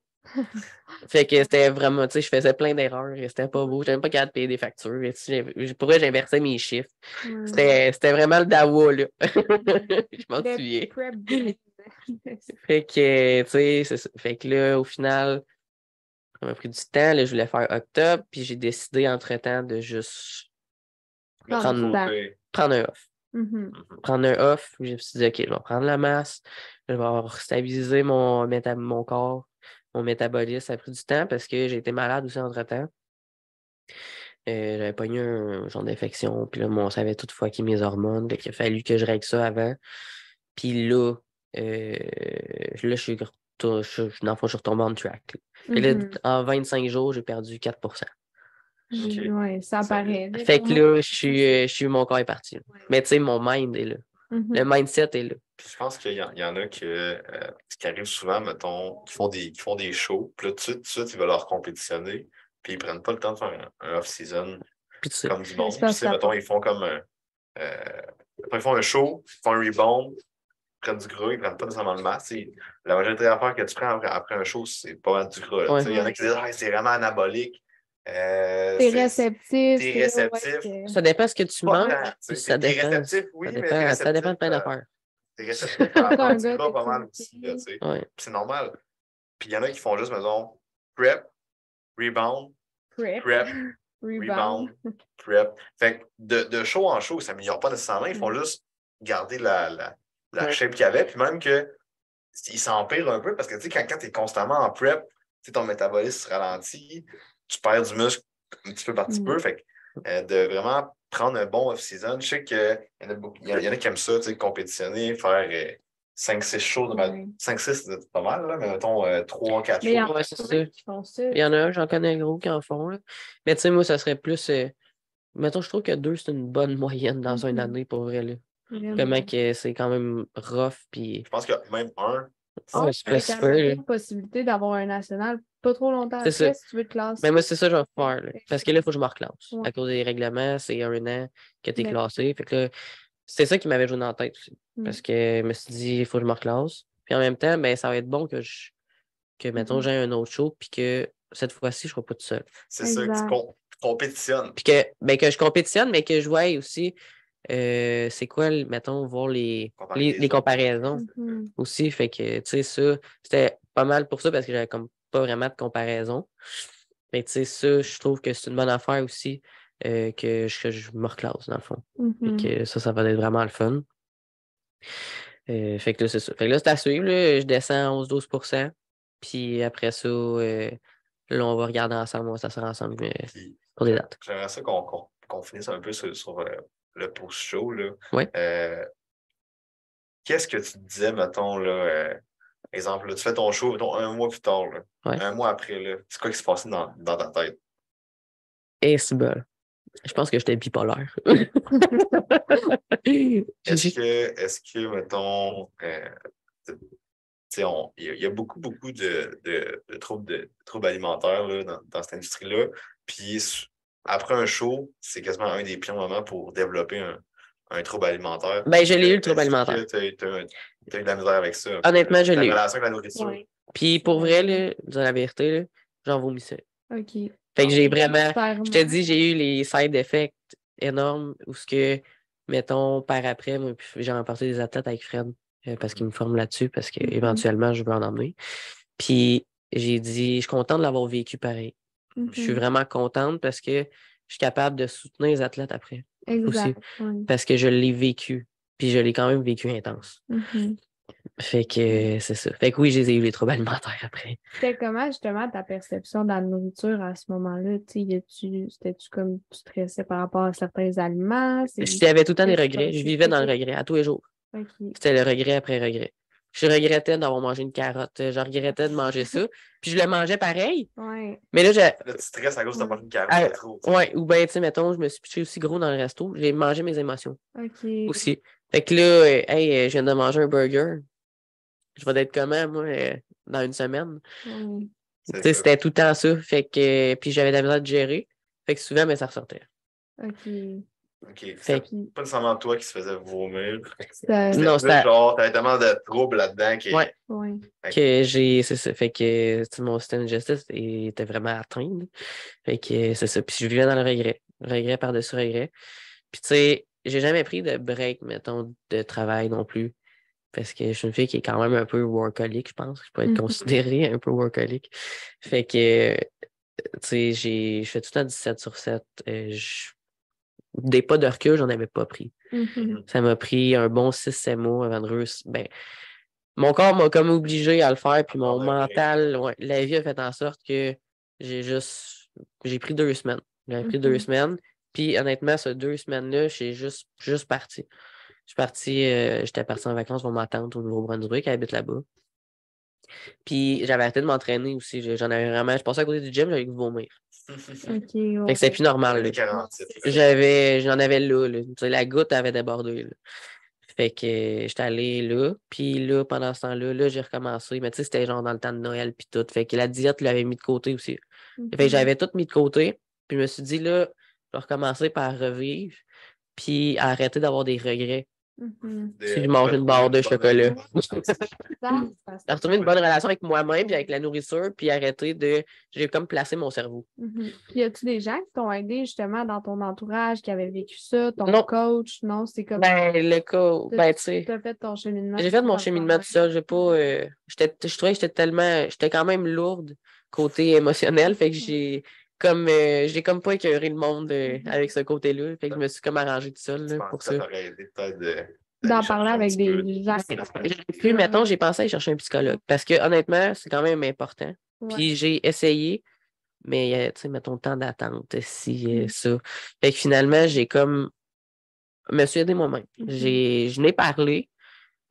Fait que c'était vraiment, tu sais, je faisais plein d'erreurs. C'était pas beau. J'avais même pas capable de payer des factures. Pour vrai, j'inversais mes chiffres. C'était vraiment le dawa, là. Je m'en souviens. Fait que, tu sais, c'est ça. Fait que là, au final, ça m'a pris du temps. Là, je voulais faire octobre, puis j'ai décidé entre-temps de juste prendre un off. Prendre un off, je me suis dit, OK, je vais prendre la masse, je vais stabiliser mon corps, mon métabolisme. Ça a pris du temps parce que j'ai été malade aussi entre-temps. J'avais pogné un genre d'infection, puis là, on savait tout fucké mes hormones, donc il a fallu que je règle ça avant. Puis là, je suis dans le fond, je suis retombé on track. Puis là, en 25 jours, j'ai perdu 4%. Oui, ça paraît. Fait que là, mon corps est parti. Là. Mais tu sais, mon mind est là. Le mindset est là. Puis je pense qu'il y en a qui arrive souvent, mettons, qui font des shows, puis là, tout de suite, ils veulent leur compétitionner, puis ils prennent pas le temps de faire un off-season comme du monde. Puis, tu sais, mettons, ils font comme ils font un show, ils font un rebound, ils prennent du gras, ils prennent pas nécessairement le masse. La majorité des affaires que tu prends après un show, c'est pas mal du gras. Ouais. Il y en a qui disent c'est vraiment anabolique. T'es réceptif. T'es réceptif. Ça dépend de ce que tu manges. Ça T'es dépend. réceptif, oui, Ça dépend de plein d'affaires. T'es réceptif à prendre du gras pas mal aussi. Là, ouais. C'est normal. Puis il y en a qui font juste, mettons, prep, rebound, prep, rebound, prep. Fait que de show en show, ça ne s'améliore pas nécessairement. Ils font juste garder la shape qu'il y avait. Puis même que ils s'empirent un peu parce que tu sais, quand tu es constamment en prep, ton métabolisme se ralentit, tu perds du muscle un petit peu par petit peu. Fait que de vraiment prendre un bon off-season, je sais qu'il y en a qui aiment ça, compétitionner, faire 5-6 shows. 5-6, c'est pas mal, là, mais mettons 3-4 shows. Ouais, c'est ça. Il y en a, j'en connais un gros qui en font. Là. Mais tu sais, moi, ça serait plus. Mettons, je trouve que 2, c'est une bonne moyenne dans une année pour vrai. Là. Comment que c'est quand même rough. Puis... Je pense que même un. C'est une possibilité d'avoir un national pas trop longtemps après si tu veux te classer. Mais moi, c'est ça que je vais faire. Là. Parce que là, il faut que je me reclasse. À cause des règlements, c'est 1 an que tu es classé. Fait que là, c'est ça qui m'avait joué dans la tête aussi. Parce que je me suis dit, il faut que je me reclasse. Puis en même temps, ben, ça va être bon que mettons, j'ai un autre show, puis que cette fois-ci, je ne serai pas tout seul. C'est ça, que tu compétitionnes. Puis que je compétitionne, mais que je vois aussi, c'est quoi, mettons, voir les comparaisons aussi. Fait que, tu sais, ça, c'était pas mal pour ça, parce que j'avais comme pas vraiment de comparaison. Mais tu sais, ça, je trouve que c'est une bonne affaire aussi, que je me reclasse, dans le fond. Fait que ça va être vraiment le fun. Fait que là, c'est ça. Fait que là, c'est à suivre. Là. Je descends 11-12%. Puis après ça, là, on va regarder ensemble, on va s'asseoir ensemble pour des dates. J'aimerais ça qu'on finisse un peu sur le post-show. Oui. Qu'est-ce que tu te disais, mettons, là, exemple, là, tu fais ton show, mettons, un mois plus tard, là, un mois après, là, c'est quoi qui se passait dans ta tête? Et c'est bon. Je pense que j'étais bipolaire. Est-ce que mettons, tu sais, il y a beaucoup, beaucoup de troubles alimentaires là, dans cette industrie-là. Puis après un show, c'est quasiment un des pires moments pour développer un trouble alimentaire. Ben, je l'ai eu, le trouble alimentaire. Est-ce que tu as eu de la misère avec ça? Honnêtement, je La l'ai eu. relation avec la nourriture. Ouais. Puis pour vrai, là, dire la vérité, là, j'en vomissais. OK. Fait que j'ai vraiment, Clairement. je te dis, j'ai eu les side effects énormes où ce que, mettons, par après, moi, puis j'ai remporté des athlètes avec Fred parce qu'il me forme là-dessus, parce qu'éventuellement, je veux en emmener. Puis j'ai dit, je suis contente de l'avoir vécu pareil. Je suis vraiment contente parce que je suis capable de soutenir les athlètes après. Exact. Aussi. Ouais. Parce que je l'ai vécu. Puis je l'ai quand même vécu intense. Mhm. Fait que c'est ça. Fait que oui, j'ai eu les troubles alimentaires après. C'était comment justement ta perception de la nourriture à ce moment-là? C'était-tu comme tu stressais par rapport à certains aliments? J'avais tout le temps des Qu'est-ce que regrets. tu Je vivais dans le regret à tous les jours. OK. C'était le regret après regret. Je regrettais d'avoir mangé une carotte. Je regrettais de manger ça. Puis je le mangeais pareil. Ouais. Mais là, Là, tu stresses à cause de mangé une carotte de trop. ouais, ou bien, tu sais, mettons, je me suis pitché aussi gros dans le resto. J'ai mangé mes émotions OK. aussi. Fait que là, hey, je viens de manger un burger. Je vais être comment, moi, dans une semaine? Ouais. Tu sais, c'était tout le temps ça. Fait que, puis j'avais de la misère de gérer. Fait que souvent, mais ça ressortait. OK. OK. Fait C'est pas nécessairement toi qui se faisais vomir. Non, C'était genre, t'avais tellement de troubles là-dedans que. Ouais. Ouais. Que j'ai, c'est ça. Fait que tu sais, mon système digestif était vraiment atteint. Là. Fait que c'est ça. Puis je vivais dans le regret. Regret par-dessus regret. Puis tu sais, j'ai jamais pris de break, mettons, de travail non plus. Parce que je suis une fille qui est quand même un peu workaholic, je pense. Je peux être considérée un peu workaholic. Fait que, tu sais, je fais tout le temps 17 sur 7. Des pas de recul, j'en avais pas pris. Ça m'a pris un bon 6-7 mois avant de réussir. Ben, mon corps m'a comme obligé à le faire, puis mon mental, ouais, la vie a fait en sorte que j'ai pris 2 semaines. J'ai pris 2 semaines, puis honnêtement, ces 2 semaines-là, j'ai juste parti. Je suis parti, j'étais parti en vacances pour ma tante au Nouveau-Brunswick, elle habite là-bas. Puis j'avais arrêté de m'entraîner aussi. J'en avais vraiment. Je passais à côté du gym, j'avais que vomir. OK. Fait que c'est plus normal. Là. J'en avais là. Tu sais, la goutte avait débordé. Là. Fait que j'étais allé là. Puis là, pendant ce temps-là, là, j'ai recommencé. Mais tu sais, c'était genre dans le temps de Noël puis tout. Fait que la diète, je l'avais mis de côté aussi. Fait que j'avais tout mis de côté. Puis je me suis dit, là, je vais recommencer par revivre. Puis arrêter d'avoir des regrets. Si je mange une barre de chocolat. Retrouver une bonne relation avec moi-même puis avec la nourriture, puis arrêter de. J'ai comme placé mon cerveau. Puis y a-tu des gens qui t'ont aidé justement dans ton entourage qui avaient vécu ça, ton coach? Non, c'est comme. Ben, le cas. Ben, tu sais. T'as fait ton cheminement. J'ai fait mon cheminement tout seul. J'ai pas. Je trouvais que j'étais quand même lourde côté émotionnel. Fait que j'ai comme pas écœuré le monde avec ce côté-là. Fait que je me suis comme arrangé tout seul là, pour ça. Ça t'aurait aidé peut-être d'en parler avec des gens. Puis, mettons, j'ai pensé à chercher un psychologue parce que, honnêtement, c'est quand même important. Puis, j'ai essayé, mais, tu sais, mettons, le temps d'attente, si, ça. Fait que finalement, j'ai comme. Me suis aidé moi-même. Je n'ai parlé,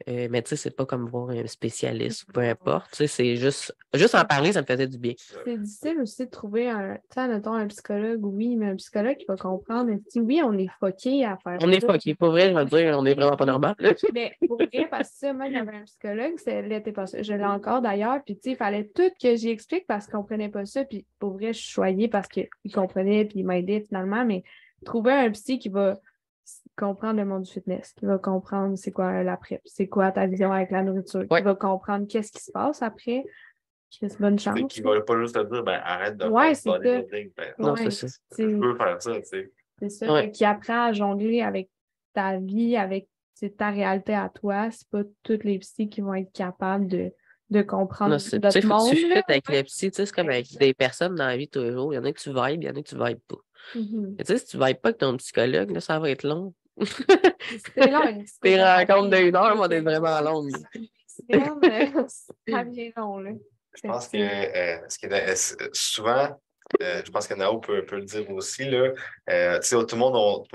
mais tu sais, c'est pas comme voir un spécialiste ou peu importe. Tu sais, c'est juste en parler, ça me faisait du bien. C'est difficile aussi de trouver tu sais, mettons, un psychologue, oui, mais un psychologue qui va comprendre. Oui, on est fucké à faire ça. On est fucké. Pour vrai, je vais dire, on est vraiment pas normal. Mais pour vrai, parce que ça, moi, j'avais un psychologue, c'est l'été passé. Je l'ai encore d'ailleurs, puis tu sais, il fallait tout que j'y explique parce qu'on comprenait pas ça. Puis pour vrai, je suis choyée parce qu'il comprenait, puis il m'aidait finalement. Mais trouver un psy qui va comprendre le monde du fitness, qui va comprendre c'est quoi la prep, c'est quoi ta vision avec la nourriture, qui va comprendre qu'est-ce qui se passe après. C'est bonne chance. Qui ne va pas juste te dire, ben, arrête de faire du bodybuilding. Non, c'est ça. Tu peux faire ça, tu sais. C'est ça. Qui apprend à jongler avec ta vie, avec ta réalité à toi. C'est pas toutes les psys qui vont être capables de comprendre notre monde. Tu fais avec les psys, c'est comme avec des personnes dans la vie tous les jours. Il y en a que tu vibes, il y en a que tu vibes pas. Tu sais, si tu vibes pas avec ton psychologue, là, ça va être long. C'est long. Tes rencontres d'1 heure vont être vraiment longues. Ça vient long, là. Je pense que souvent, je pense que Nao peut le dire aussi, là, tu sais, tout le monde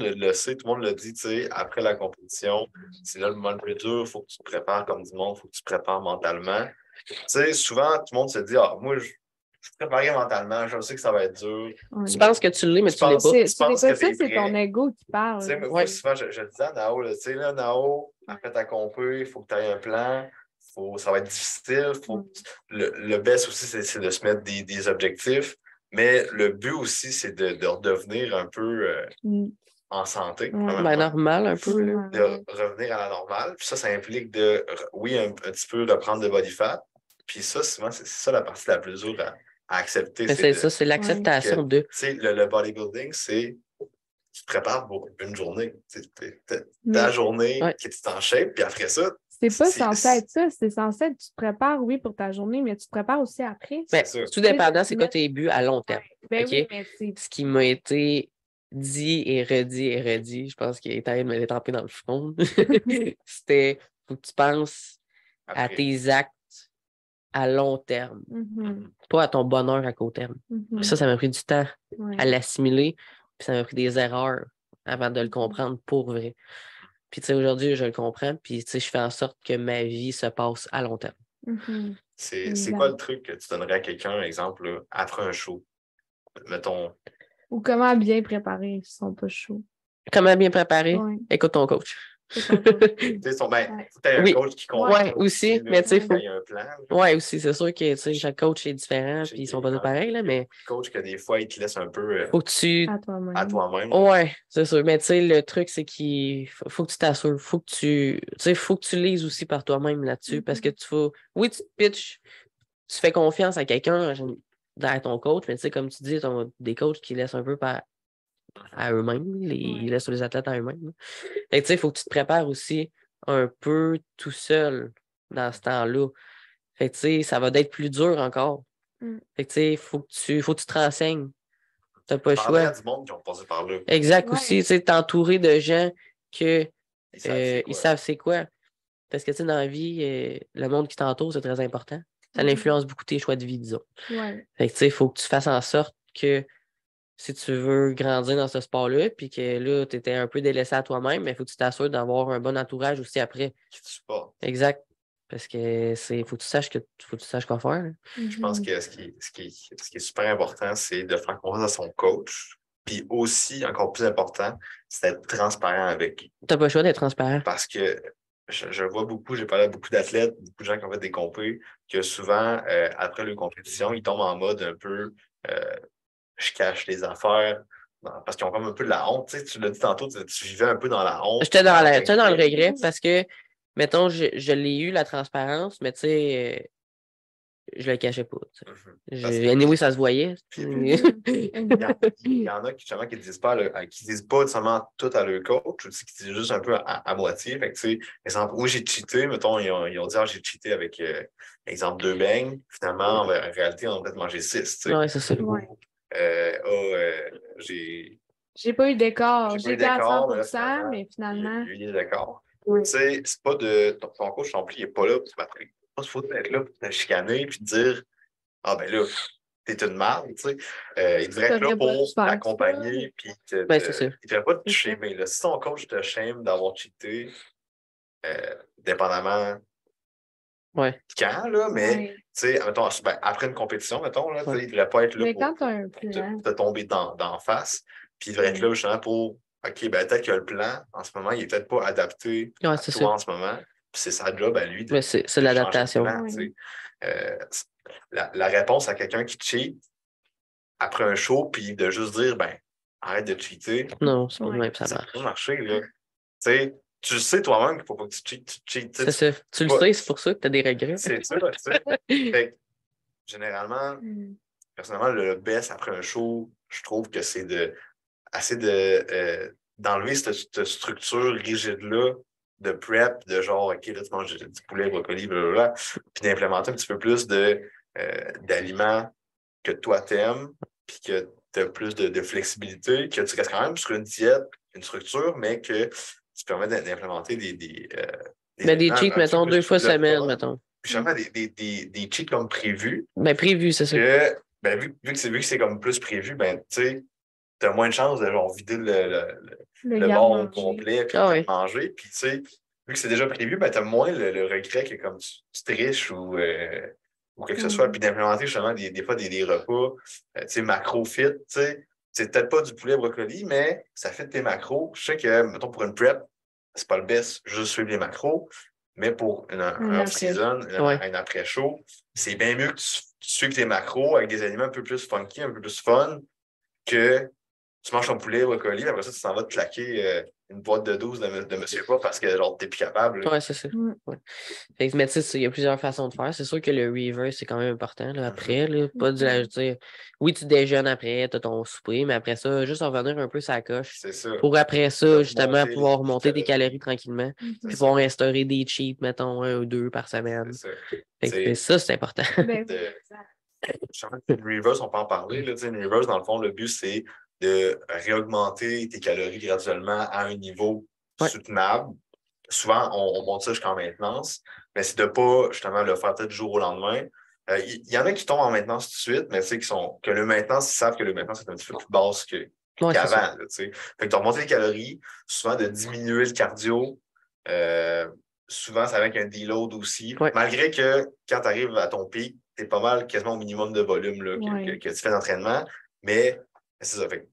le sait, tout le monde le dit, tu sais, après la compétition, c'est là le moment le plus dur, il faut que tu te prépares comme du monde, il faut que tu te prépares mentalement. Tu sais, souvent, tout le monde se dit, ah, moi, suis préparé mentalement, je sais que ça va être dur. Ouais. Tu penses que tu l'es, mais Tu tu l'es penses- pas. C'est tu penses pas que ça, t'es c'est ton prêt. ego qui Tu parle. sais, moi, souvent, je le disais à Nao, là, tu sais, là, Nao, après ta compé, il faut que tu aies un plan. Ça va être difficile. Le best aussi, c'est de se mettre des objectifs. Mais le but aussi, c'est de redevenir un peu en santé, Ouais. Ben, premièrement. normal, un peu, là. De revenir à la normale. Puis ça implique oui, un petit peu reprendre de body fat. Puis ça, souvent, c'est ça la partie la plus dure à accepter. Mais c'est ça, c'est l'acceptation de. Tu sais, le bodybuilding, c'est tu te prépares pour une journée. Ta Mais journée Ouais. que tu t'en shape, puis après ça, c'est pas censé être ça. C'est censé être, tu te prépares, oui, pour ta journée, mais tu te prépares aussi après. Ben, c'est ça. tout dépendant, c'est Mais- quoi tes buts à long terme. Ben OK? oui, mais c'est. Ce qui m'a été dit et redit, je pense qu'il est temps de me l'étamper dans le front. C'était, faut que tu penses à Après. tes actes à long terme, Mhm, pas à ton bonheur à court terme. mhm. Ça m'a pris du temps Ouais. à l'assimiler, puis ça m'a pris des erreurs avant de le comprendre pour vrai. Puis tu sais, aujourd'hui, je le comprends, puis tu sais, je fais en sorte que ma vie se passe à long terme. Mhm. C'est Exact. quoi le truc que tu donnerais à quelqu'un, exemple, là, après un show? Mettons, Ou comment bien préparer s'ils sont pas chauds. Comment bien préparer? Ouais. Écoute ton coach. C'est ton coach. tu sais, faut que Ouais. tu aies un Oui. coach qui comprend. Ouais, aussi, mais tu sais, il faut. y a un plan. là. Ouais, aussi, c'est sûr que tu sais, chaque coach est différent, Je sais puis ils qu'il sont y pas a tous pareils, là, mais coach que des fois, il te laisse un peu faut que tu. À toi-même. à toi-même. Ouais, c'est sûr. Mais tu sais, le truc, c'est qu'il faut que tu t'assures. Faut que tu. Tu sais, faut que tu lises aussi par toi-même là-dessus. Parce que tu faut. Oui, tu te pitches, tu fais confiance à quelqu'un dans ton coach, mais tu sais, comme tu dis, des coachs qui laissent un peu à eux-mêmes. Ils laissent les athlètes à eux-mêmes. Fait que tu sais, il faut que tu te prépares aussi un peu tout seul dans ce temps-là. Fait que tu sais, ça va être plus dur encore. Mm. Fait que tu sais, faut que tu te renseignes. T'as pas le Parler choix. à du monde qui ont passé par là. Exact Ouais. aussi, tu sais, t'entourer de gens que Ils savent c'est ils quoi. savent c'est quoi. Parce que tu sais, dans la vie, le monde qui t'entoure, c'est très important. Ça Mhm. influence beaucoup tes choix de vie, disons. Ouais. Fait que tu sais, il faut que tu fasses en sorte que si tu veux grandir dans ce sport-là, puis que là, tu étais un peu délaissé à toi-même, mais il faut que tu t'assures d'avoir un bon entourage aussi après. Qui te supporte. Exact. Parce que faut que tu saches quoi faire. Je pense Mhm. que ce qui est super important, c'est de faire confiance à son coach. Puis aussi, encore plus important, c'est d'être transparent avec lui. T'as pas le choix d'être transparent. Parce que je vois beaucoup, j'ai parlé à beaucoup d'athlètes, beaucoup de gens qui ont fait des compés, que souvent, après leur compétition, ils tombent en mode un peu je cache les affaires. Parce qu'ils ont comme un peu de la honte. Tu sais, tu l'as dit tantôt, tu vivais un peu dans la honte. J'étais dans le regret parce que, mettons, je l'ai eu, la transparence, mais tu sais, je le cachais pas. Tu sais. Parce que- Anyway, ça se voyait. Il y en a qui, justement, qui disent pas, qui disent pas seulement tout à leur coach, ou qui disent juste un peu à moitié. Fait que, tu sais, exemple, où j'ai cheaté, mettons, ils ont dit, j'ai cheaté avec, exemple, 2 beignes. Finalement, en réalité, on a peut-être mangé 6. Tu sais. Ouais, c'est ça. Ouais. J'ai Pas eu d'écart. J'ai pas eu J'étais à d'accord, mais là, 100%, mais finalement. il y a eu des accords. Oui. Tu sais, c'est pas de. Ton coach non plus, il n'est pas là pour te battre. Il faut être là pour te chicaner puis te dire ah ben là, t'es une marde, tu sais. Il devrait être là T'aurais pas pour dû faire t'accompagner puis Ben, c'est ça. il devrait pas te C'est ça. shamer. Là. Si ton coach te shame d'avoir cheaté, dépendamment Ouais. quand, là, mais Ouais. tu sais, mettons, après une compétition, mettons, là, tu sais, Ouais. il devrait pas être là Mais pour quand t'as un plan. te tomber d'en face. Puis il devrait être là justement pour OK, ben peut-être que le plan, en ce moment, il n'est peut-être pas adapté Ouais, à c'est toi ça. en ce moment. Puis c'est sa job à lui de, Ben, c'est de changer l'adaptation. de plan, tu sais. La réponse à quelqu'un qui cheat après un show, puis de juste dire ben arrête de cheater, Non, c'est pas Ouais. même ça ça marche. peut pas marcher. Là. Tu sais, tu le sais toi-même qu'il ne faut pas que tu cheats. C'est ça. Tu le sais, c'est pour ça que tu as des regrets. C'est ça, tu sais. Fait que, généralement, Mm. personnellement, le best après un show, je trouve que c'est d'enlever cette structure rigide-là de prep, de genre, OK, là, tu manges du poulet, brocoli, blablabla, puis d'implémenter un petit peu plus d'aliments que toi t'aimes, puis que tu as plus de flexibilité, que tu restes quand même sur une diète, une structure, mais que tu permets d'implémenter des Ben, des aliments cheats, un petit peu mettons, 2 fois plus le semaine, fun, mettons. puis justement des cheats comme prévu, Ben, prévu, c'est ça. que ben, vu que c'est comme plus prévu, ben, tu sais, t'as moins de chances de genre vider le bol au garde-manger. complet puis Ah de ouais. manger. Puis, tu sais, vu que c'est déjà prévu, ben, t'as moins le regret que comme tu triches ou ou quelque chose que ce soit, puis d'implémenter justement des fois des repas, tu sais, macro-fit, tu sais. C'est peut-être pas du poulet brocoli, mais ça fait tes macros. Je sais que, mettons, pour une prep, c'est pas le best, juste suivre les macros, mais pour un off-season, un après-show, c'est bien mieux que tu suives tes macros avec des aliments un peu plus funky, un peu plus fun, que tu manges ton poulet brocoli, après ça, tu t'en vas te claquer une boîte de 12 de Monsieur Pas parce que genre t'es plus capable. Ouais, c'est ça. Ouais. Fait que, mais tu sais, il y a plusieurs façons de faire. C'est sûr que le reverse, c'est quand même important là, après. Là, pas de dire, oui, tu déjeunes après, tu as ton souper, mais après ça, juste revenir un peu sa coche. C'est ça. Pour après ça, justement, pouvoir remonter tes calories tranquillement. Puis pouvoir instaurer des cheats, mettons, 1 ou 2 par semaine. C'est ça. Fait que ça, c'est important. Une reverse, on peut en parler. Là, une reverse, dans le fond, le but, c'est de réaugmenter tes calories graduellement à un niveau soutenable. Souvent, on monte ça jusqu'en maintenance, mais c'est de ne pas justement le faire peut-être du jour au lendemain. Il y en a qui tombent en maintenance tout de suite, mais tu sais, que le maintenance, ils savent que le maintenance est un petit peu plus basse qu'avant. Fait que de remonter les calories, souvent de diminuer le cardio. Souvent, c'est avec un deload aussi. Ouais. Malgré que quand tu arrives à ton pic, tu es pas mal quasiment au minimum de volume là, que tu fais d'entraînement. Mais c'est ça. Fait que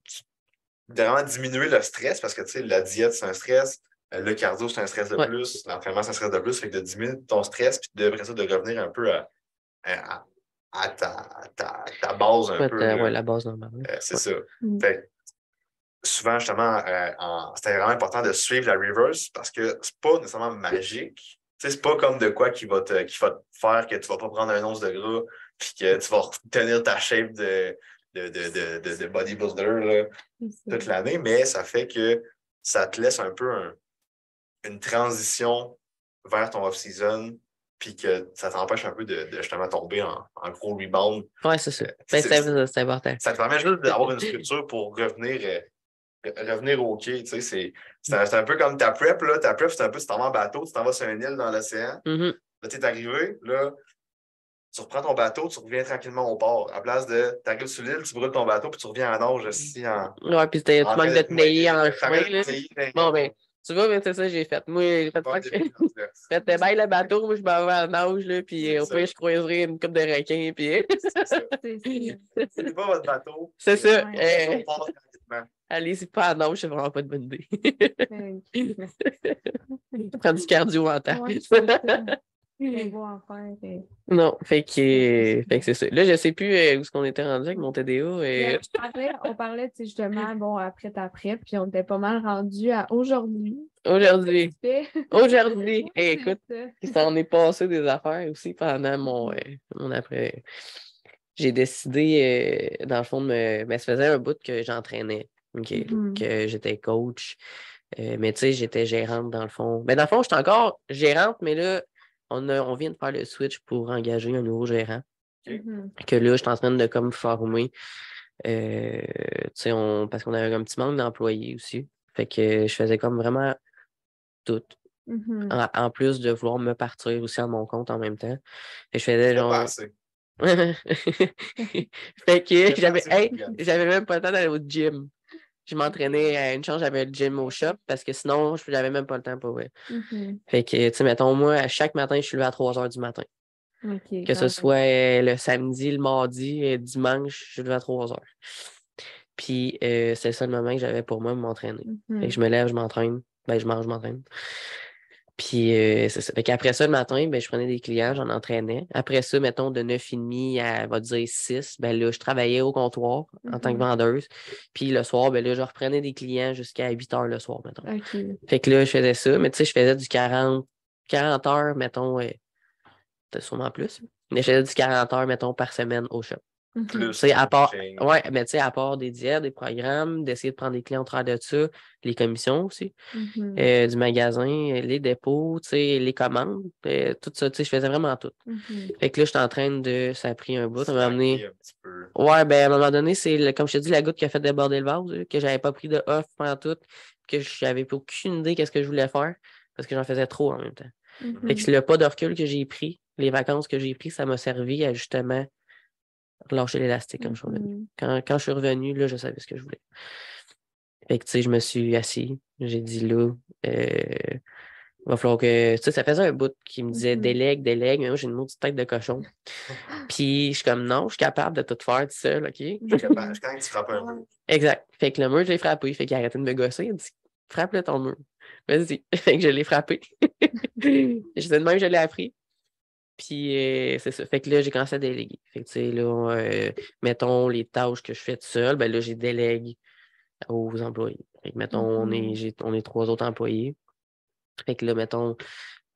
vraiment diminuer le stress parce que la diète, c'est un stress. Le cardio, c'est un stress de plus. L'entraînement, c'est un stress de plus. Fait que de diminuer ton stress, puis après ça, de revenir un peu à ta base un peu. La base normale. C'est ça. Fait souvent, justement, c'était vraiment important de suivre la reverse parce que c'est pas nécessairement magique. C'est pas comme de quoi qui va te faire que tu vas pas prendre un once de gras puis que tu vas tenir ta shape de bodybuilder là, toute l'année, mais ça fait que ça te laisse un peu une transition vers ton off-season puis que ça t'empêche un peu de justement tomber en gros rebound. Ouais, c'est ça. C'est important. Ça te permet juste d'avoir une structure pour revenir au quai, tu sais, c'est un peu comme ta prep, là. Ta prep, c'est un peu, tu t'en vas en bateau, tu t'en vas sur une île dans l'océan. Là, tu es arrivé, là, tu reprends ton bateau, tu reviens tranquillement au port. À place de, tu arrives sur l'île, tu brûles ton bateau, puis tu reviens à nage aussi en... Ouais, puis tu manques de te nailler en chemin, là. Bon, ben, tu vois, mais c'est ça que j'ai fait. Moi, j'ai fait pas que... Faites bail le bateau, moi, je m'en vais à nage, là, puis au pire, je croiserai une coupe de requins, puis... C'est pas votre bateau. C'est ça. Allez, c'est pas à nage, c'est vraiment pas de bonne idée. Prends du cardio en temps. Non, fait que c'est ça. Là, je sais plus où est-ce qu'on était rendu avec mon TDA. On parlait justement, bon, après ta prep, puis on était pas mal rendu à aujourd'hui. Aujourd'hui. Écoute, il s'en est passé des affaires aussi pendant mon après. J'ai décidé, dans le fond, ça faisait un bout que j'entraînais, que j'étais coach. Mais tu sais, j'étais gérante dans le fond. Mais dans le fond, j'étais encore gérante, mais là, on vient de faire le switch pour engager un nouveau gérant. Que là, je suis en train de comme former. Tu sais, parce qu'on avait un petit manque d'employés aussi. Fait que je faisais comme vraiment tout. En plus de vouloir me partir aussi à mon compte en même temps. Et je faisais genre. Fait que j'avais même pas le temps d'aller au gym. Je m'entraînais à une chance, j'avais le gym au shop parce que sinon, je n'avais même pas le temps pour vrai. Fait que, tu sais, mettons, moi, à chaque matin, je suis levé à 3 h du matin. Que ce soit le samedi, le mardi, le dimanche, je suis levé à 3 h. Puis, c'est le seul moment que j'avais pour moi de m'entraîner. Fait que je me lève, je m'entraîne. Ben, je mange, je m'entraîne. Puis, c'est ça. Fait qu'après ça, le matin, ben, je prenais des clients, j'en entraînais. Après ça, mettons, de 9h30 à, on va dire, 6, ben là, je travaillais au comptoir en tant que vendeuse. Puis, le soir, ben là, je reprenais des clients jusqu'à 8 h le soir, mettons. Fait que là, je faisais ça. Mais tu sais, je faisais du 40 heures, mettons, peut-être sûrement plus. Mais je faisais du 40 heures, mettons, par semaine au shop. Plus. À part, mais tu sais, à part des diètes, des programmes, d'essayer de prendre des clients au travers de ça, les commissions aussi, du magasin, les dépôts, tu sais, les commandes, tout ça, tu sais, je faisais vraiment tout. Fait que là, j'étais en train de. Ça a pris un bout. Ça m'a amené. Ouais, ben, à un moment donné, c'est, comme je te dis, la goutte qui a fait déborder le vase, que j'avais pas pris de off pendant tout, que j'avais aucune idée qu'est-ce que je voulais faire, parce que j'en faisais trop en même temps. Fait que le pas de recul que j'ai pris, les vacances que j'ai pris, ça m'a servi à justement relâcher l'élastique quand je suis revenu. Quand je suis revenu, là, je savais ce que je voulais. Fait que, tu sais, je me suis assis. J'ai dit là, Il va falloir que. Tu sais, ça faisait un bout qui me disait Mhm. délègue, mais moi, j'ai une maudite tête de cochon. Puis, je suis comme, non, je suis capable de tout faire tout seul, OK? Je suis capable, quand tu frappes un mur. Exact. Fait que le mur, je l'ai frappé. Fait qu'il a arrêté de me gosser. Il a dit, frappe-le ton mur. Vas-y. Fait que je l'ai frappé. Je sais de même, je l'ai appris. Puis, c'est ça. Fait que là, j'ai commencé à déléguer. Fait que, tu sais, là, mettons les tâches que je fais tout seul, ben là, j'ai délègue aux employés. Fait que, mettons, on est 3 autres employés. Fait que là, mettons,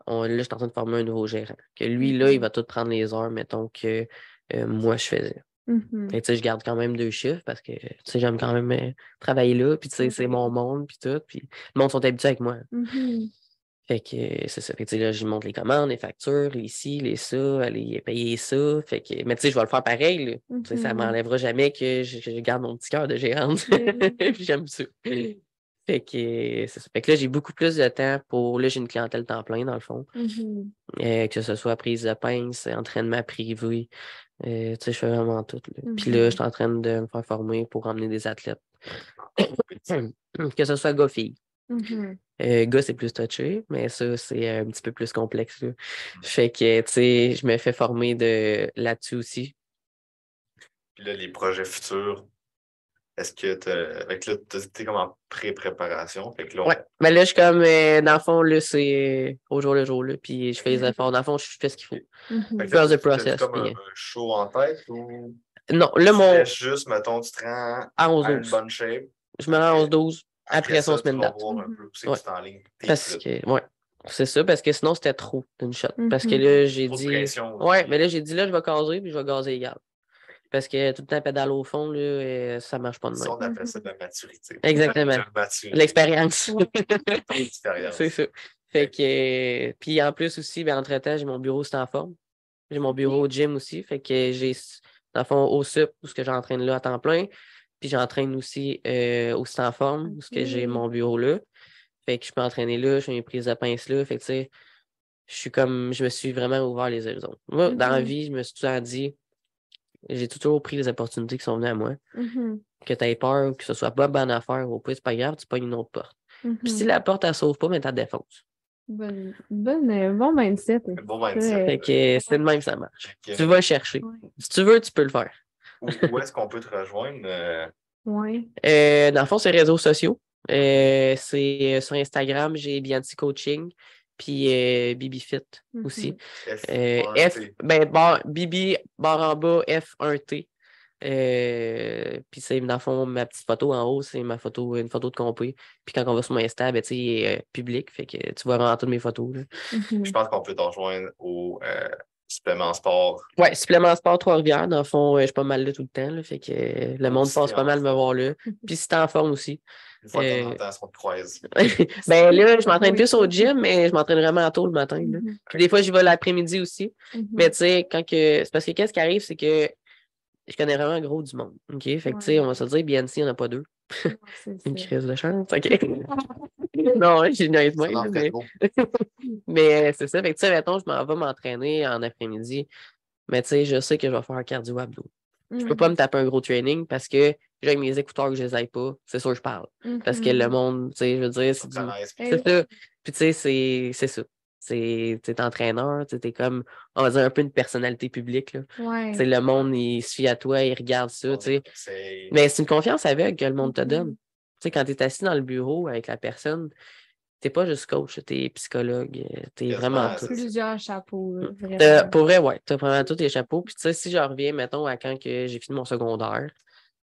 là, je suis en train de former un nouveau gérant. Que lui, là, il va tout prendre les heures, mettons, que moi, je faisais. Mhm. Fait que, tu sais, je garde quand même 2 chiffres parce que, tu sais, j'aime quand même travailler là. Puis, tu sais, c'est mon monde, puis tout. Puis, le monde sont habitués avec moi. Mhm. Fait que c'est ça. Fait que, tu sais, là, je monte les commandes, les factures, les ci, les ça, aller payer ça. Fait que, mais tu sais, je vais le faire pareil, là. Tu sais, ça Mhm. m'enlèvera jamais que je garde mon petit cœur de gérante. Oui. Puis j'aime ça. Fait que c'est ça. Fait que là, j'ai beaucoup plus de temps pour. Là, j'ai une clientèle temps plein, dans le fond. Mhm. Que ce soit prise de pince, entraînement privé. Tu sais, je fais vraiment tout, là. Puis là, je Mhm. suis en train de me faire former pour emmener des athlètes. Que ce soit gars-fille. Mhm. Gars, c'est plus touché, mais ça, c'est un petit peu plus complexe, là. Fait que, tu sais, je me fais former là-dessus aussi. Puis là, les projets futurs, est-ce que fait que là, t'es comme en pré-préparation. Fait que là, Ouais. Mais là, je suis comme, dans le fond, là, c'est au jour le jour, là. Puis je fais les efforts. Dans le fond, je fais ce qu'il faut. Mhm. fait que là, Trust the t'as-tu process. comme un Puis, show en tête ou non, là, tu mon laisses juste, mettons, tu te rends à à une 11-12. bonne shape. Je me rends à Après, 11-12. après Après ça, on ça, se met tu une vas date. voir un peu où c'est que Ouais. tu t'enlignes tes Parce splits. que, ouais. C'est ça, parce que sinon, c'était trop d'une shot. Parce que Mhm. là, j'ai Trop de dit. pression aussi. Ouais, mais là, j'ai dit, là, je vais gazer, puis je vais gazer égal. Parce que tout le temps, pédale au fond, là, ça marche pas de Ça, même. on appelle ça de la maturité. Exactement. J'ai maturé. L'expérience. Ton expérience. C'est ça. Fait que, puis en plus aussi, ben, entre-temps, j'ai mon bureau, c'est en forme. J'ai mon bureau au gym aussi. Fait que j'ai, dans le fond, au SUP, où ce que j'entraîne là à temps plein. Puis j'entraîne aussi au stand en forme, où ce que j'ai mon bureau là. Fait que je peux entraîner là, je fais mes prises de pince là. Fait que, tu sais, je me suis vraiment ouvert les horizons. Moi, dans la vie, je me suis tout le temps dit, j'ai toujours pris les opportunités qui sont venues à moi. Mhm. Que tu aies peur ou que ce soit pas bonne affaire, au pire, c'est pas grave, tu pognes une autre porte. Puis si Mhm. la porte, elle sauve pas, mais t'as défonce. Bon mindset. Un bon mindset. Fait que c'est de même, ça marche. Fait que, Tu vas chercher. Ouais. Si tu veux, tu peux le faire. où est-ce qu'on peut te rejoindre? Ouais. Dans le fond, c'est réseaux sociaux. C'est sur Instagram, j'ai Bianti Coaching, puis BibiFit aussi. F1T. Bibi, barre en bas, F1T. Puis c'est dans le fond, ma petite photo en haut, c'est ma photo, une photo de compé. Puis quand on va sur mon Insta, ben, tu sais, il est public, fait que tu vois vraiment toutes mes photos, là. Mhm. Je pense qu'on peut te rejoindre au supplément sport. Ouais, supplément sport Trois-Rivières, dans le fond, je suis pas mal là tout le temps, là, fait que le monde Si passe t'es pas en mal me forme. voir là. Puis si t'es en forme aussi. Une fois de temps en Euh, temps, si on te croise. Ben là, je m'entraîne Oui. plus au gym, mais je m'entraîne vraiment tôt le matin, là. Mhm. Puis des fois, j'y vais l'après-midi aussi. Mhm. Mais tu sais, c'est parce que qu'est-ce qui arrive, c'est que je connais vraiment gros du monde. OK? Fait que tu sais, Ouais. on va se dire, BNC, il n'y en a pas deux. Ouais, c'est Une ça. crise de chance. OK? Non, je niaise Ça même, en là, fait gros. mais c'est ça. Fait que tu sais, mettons, je m'en vais m'entraîner en après-midi. Mais tu sais, je sais que je vais faire un cardio abdos. Je peux pas me taper un gros training parce que j'ai mes écouteurs que je les aille pas. C'est sûr que je parle. Parce que le monde, tu sais, je veux dire, c'est du. C'est ça. Puis tu sais, c'est ça. T'es entraîneur, t'es comme, on va dire, un peu une personnalité publique, là. Ouais. Tu sais, le monde, il se fie à toi, il regarde ça, tu sais. Mais c'est une confiance aveugle que le monde te donne. Tu sais, quand tu es assis dans le bureau avec la personne, t'es pas juste coach, t'es psychologue, t'es vraiment tout. Plusieurs chapeaux, là, vraiment. Pour vrai, ouais, t'as vraiment tous tes chapeaux. Puis tu sais, si je reviens, mettons, à quand que j'ai fini mon secondaire,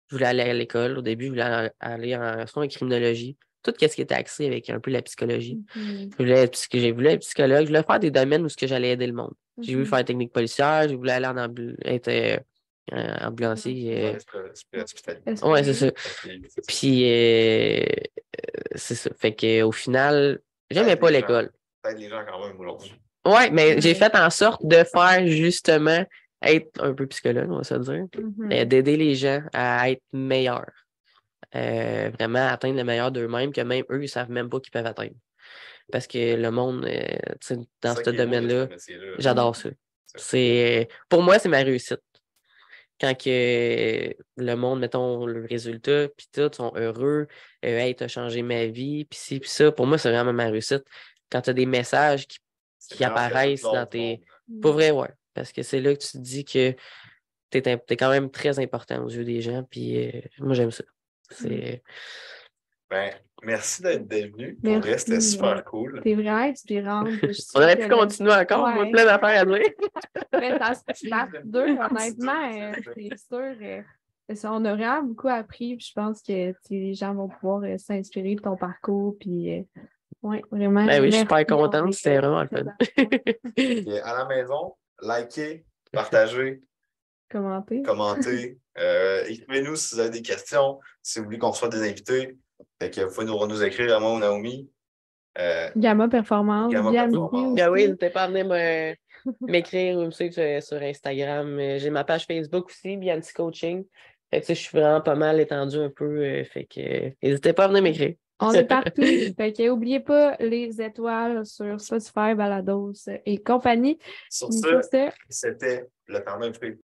je voulais aller à l'école. Au début, je voulais aller en criminologie. Tout ce qui était axé avec un peu la psychologie. Mhm. J'ai voulu être psychologue. Je voulais faire des domaines où ce que j'allais aider le monde. J'ai voulu Mhm. faire technique policière. J'ai voulu aller être ambulancier. Ouais, c'est ça. Puis, c'est ça. Fait que au final, j'aimais pas l'école. Peut-être les gens quand même aujourd'hui. Ouais, mais j'ai Ouais. fait en sorte de faire justement être un peu psychologue, on va se dire. Mhm. D'aider les gens à être meilleurs. Vraiment atteindre le meilleur d'eux-mêmes que même eux, ils savent même pas qu'ils peuvent atteindre. Parce que le monde, tu sais, dans ce domaine-là, j'adore ça. Pour moi, c'est ma réussite. Quand que le monde, mettons, le résultat, puis tout, sont heureux, hey, t'as changé ma vie, puis ci, puis ça, pour moi, c'est vraiment ma réussite. quand tu as des messages C'est qui vraiment ce que apparaissent tout l'autre dans tes. monde. Pour vrai, ouais. Parce que c'est là que tu te dis que t'es quand même très important aux yeux des gens. Puis moi, j'aime ça. C'est. Ben, merci d'être venu. Pour Merci. vrai, c'était super cool. T'es vraiment inspirante. On aurait pu continuer encore, on a plein d'affaires à dire. Mais ça se passe deux, honnêtement, c'est sûr. On a vraiment beaucoup appris. Puis je pense que les gens vont pouvoir s'inspirer de ton parcours. Puis, ouais, vraiment. Ben oui, je suis super merci. contente. C'était vraiment le fun. Et à la maison, likez, partagez, Commenter. commentez. Écrivez-nous si vous avez des questions, si vous voulez qu'on reçoive des invités. Fait que vous pouvez nous écrire à moi ou Naomi. Gamma Performance. Gamma Bien Performance. Ah oui, n'hésitez pas à venir m'écrire ou me suivre sur Instagram. J'ai ma page Facebook aussi, Biancy Coaching. Fait que, je suis vraiment pas mal étendue un peu. Fait que n'hésitez pas à venir m'écrire. On est partout. Fait que n'oubliez pas les étoiles sur Spotify, Balados et compagnie. Sur ce, Sur ce, c'était le Parlement Free.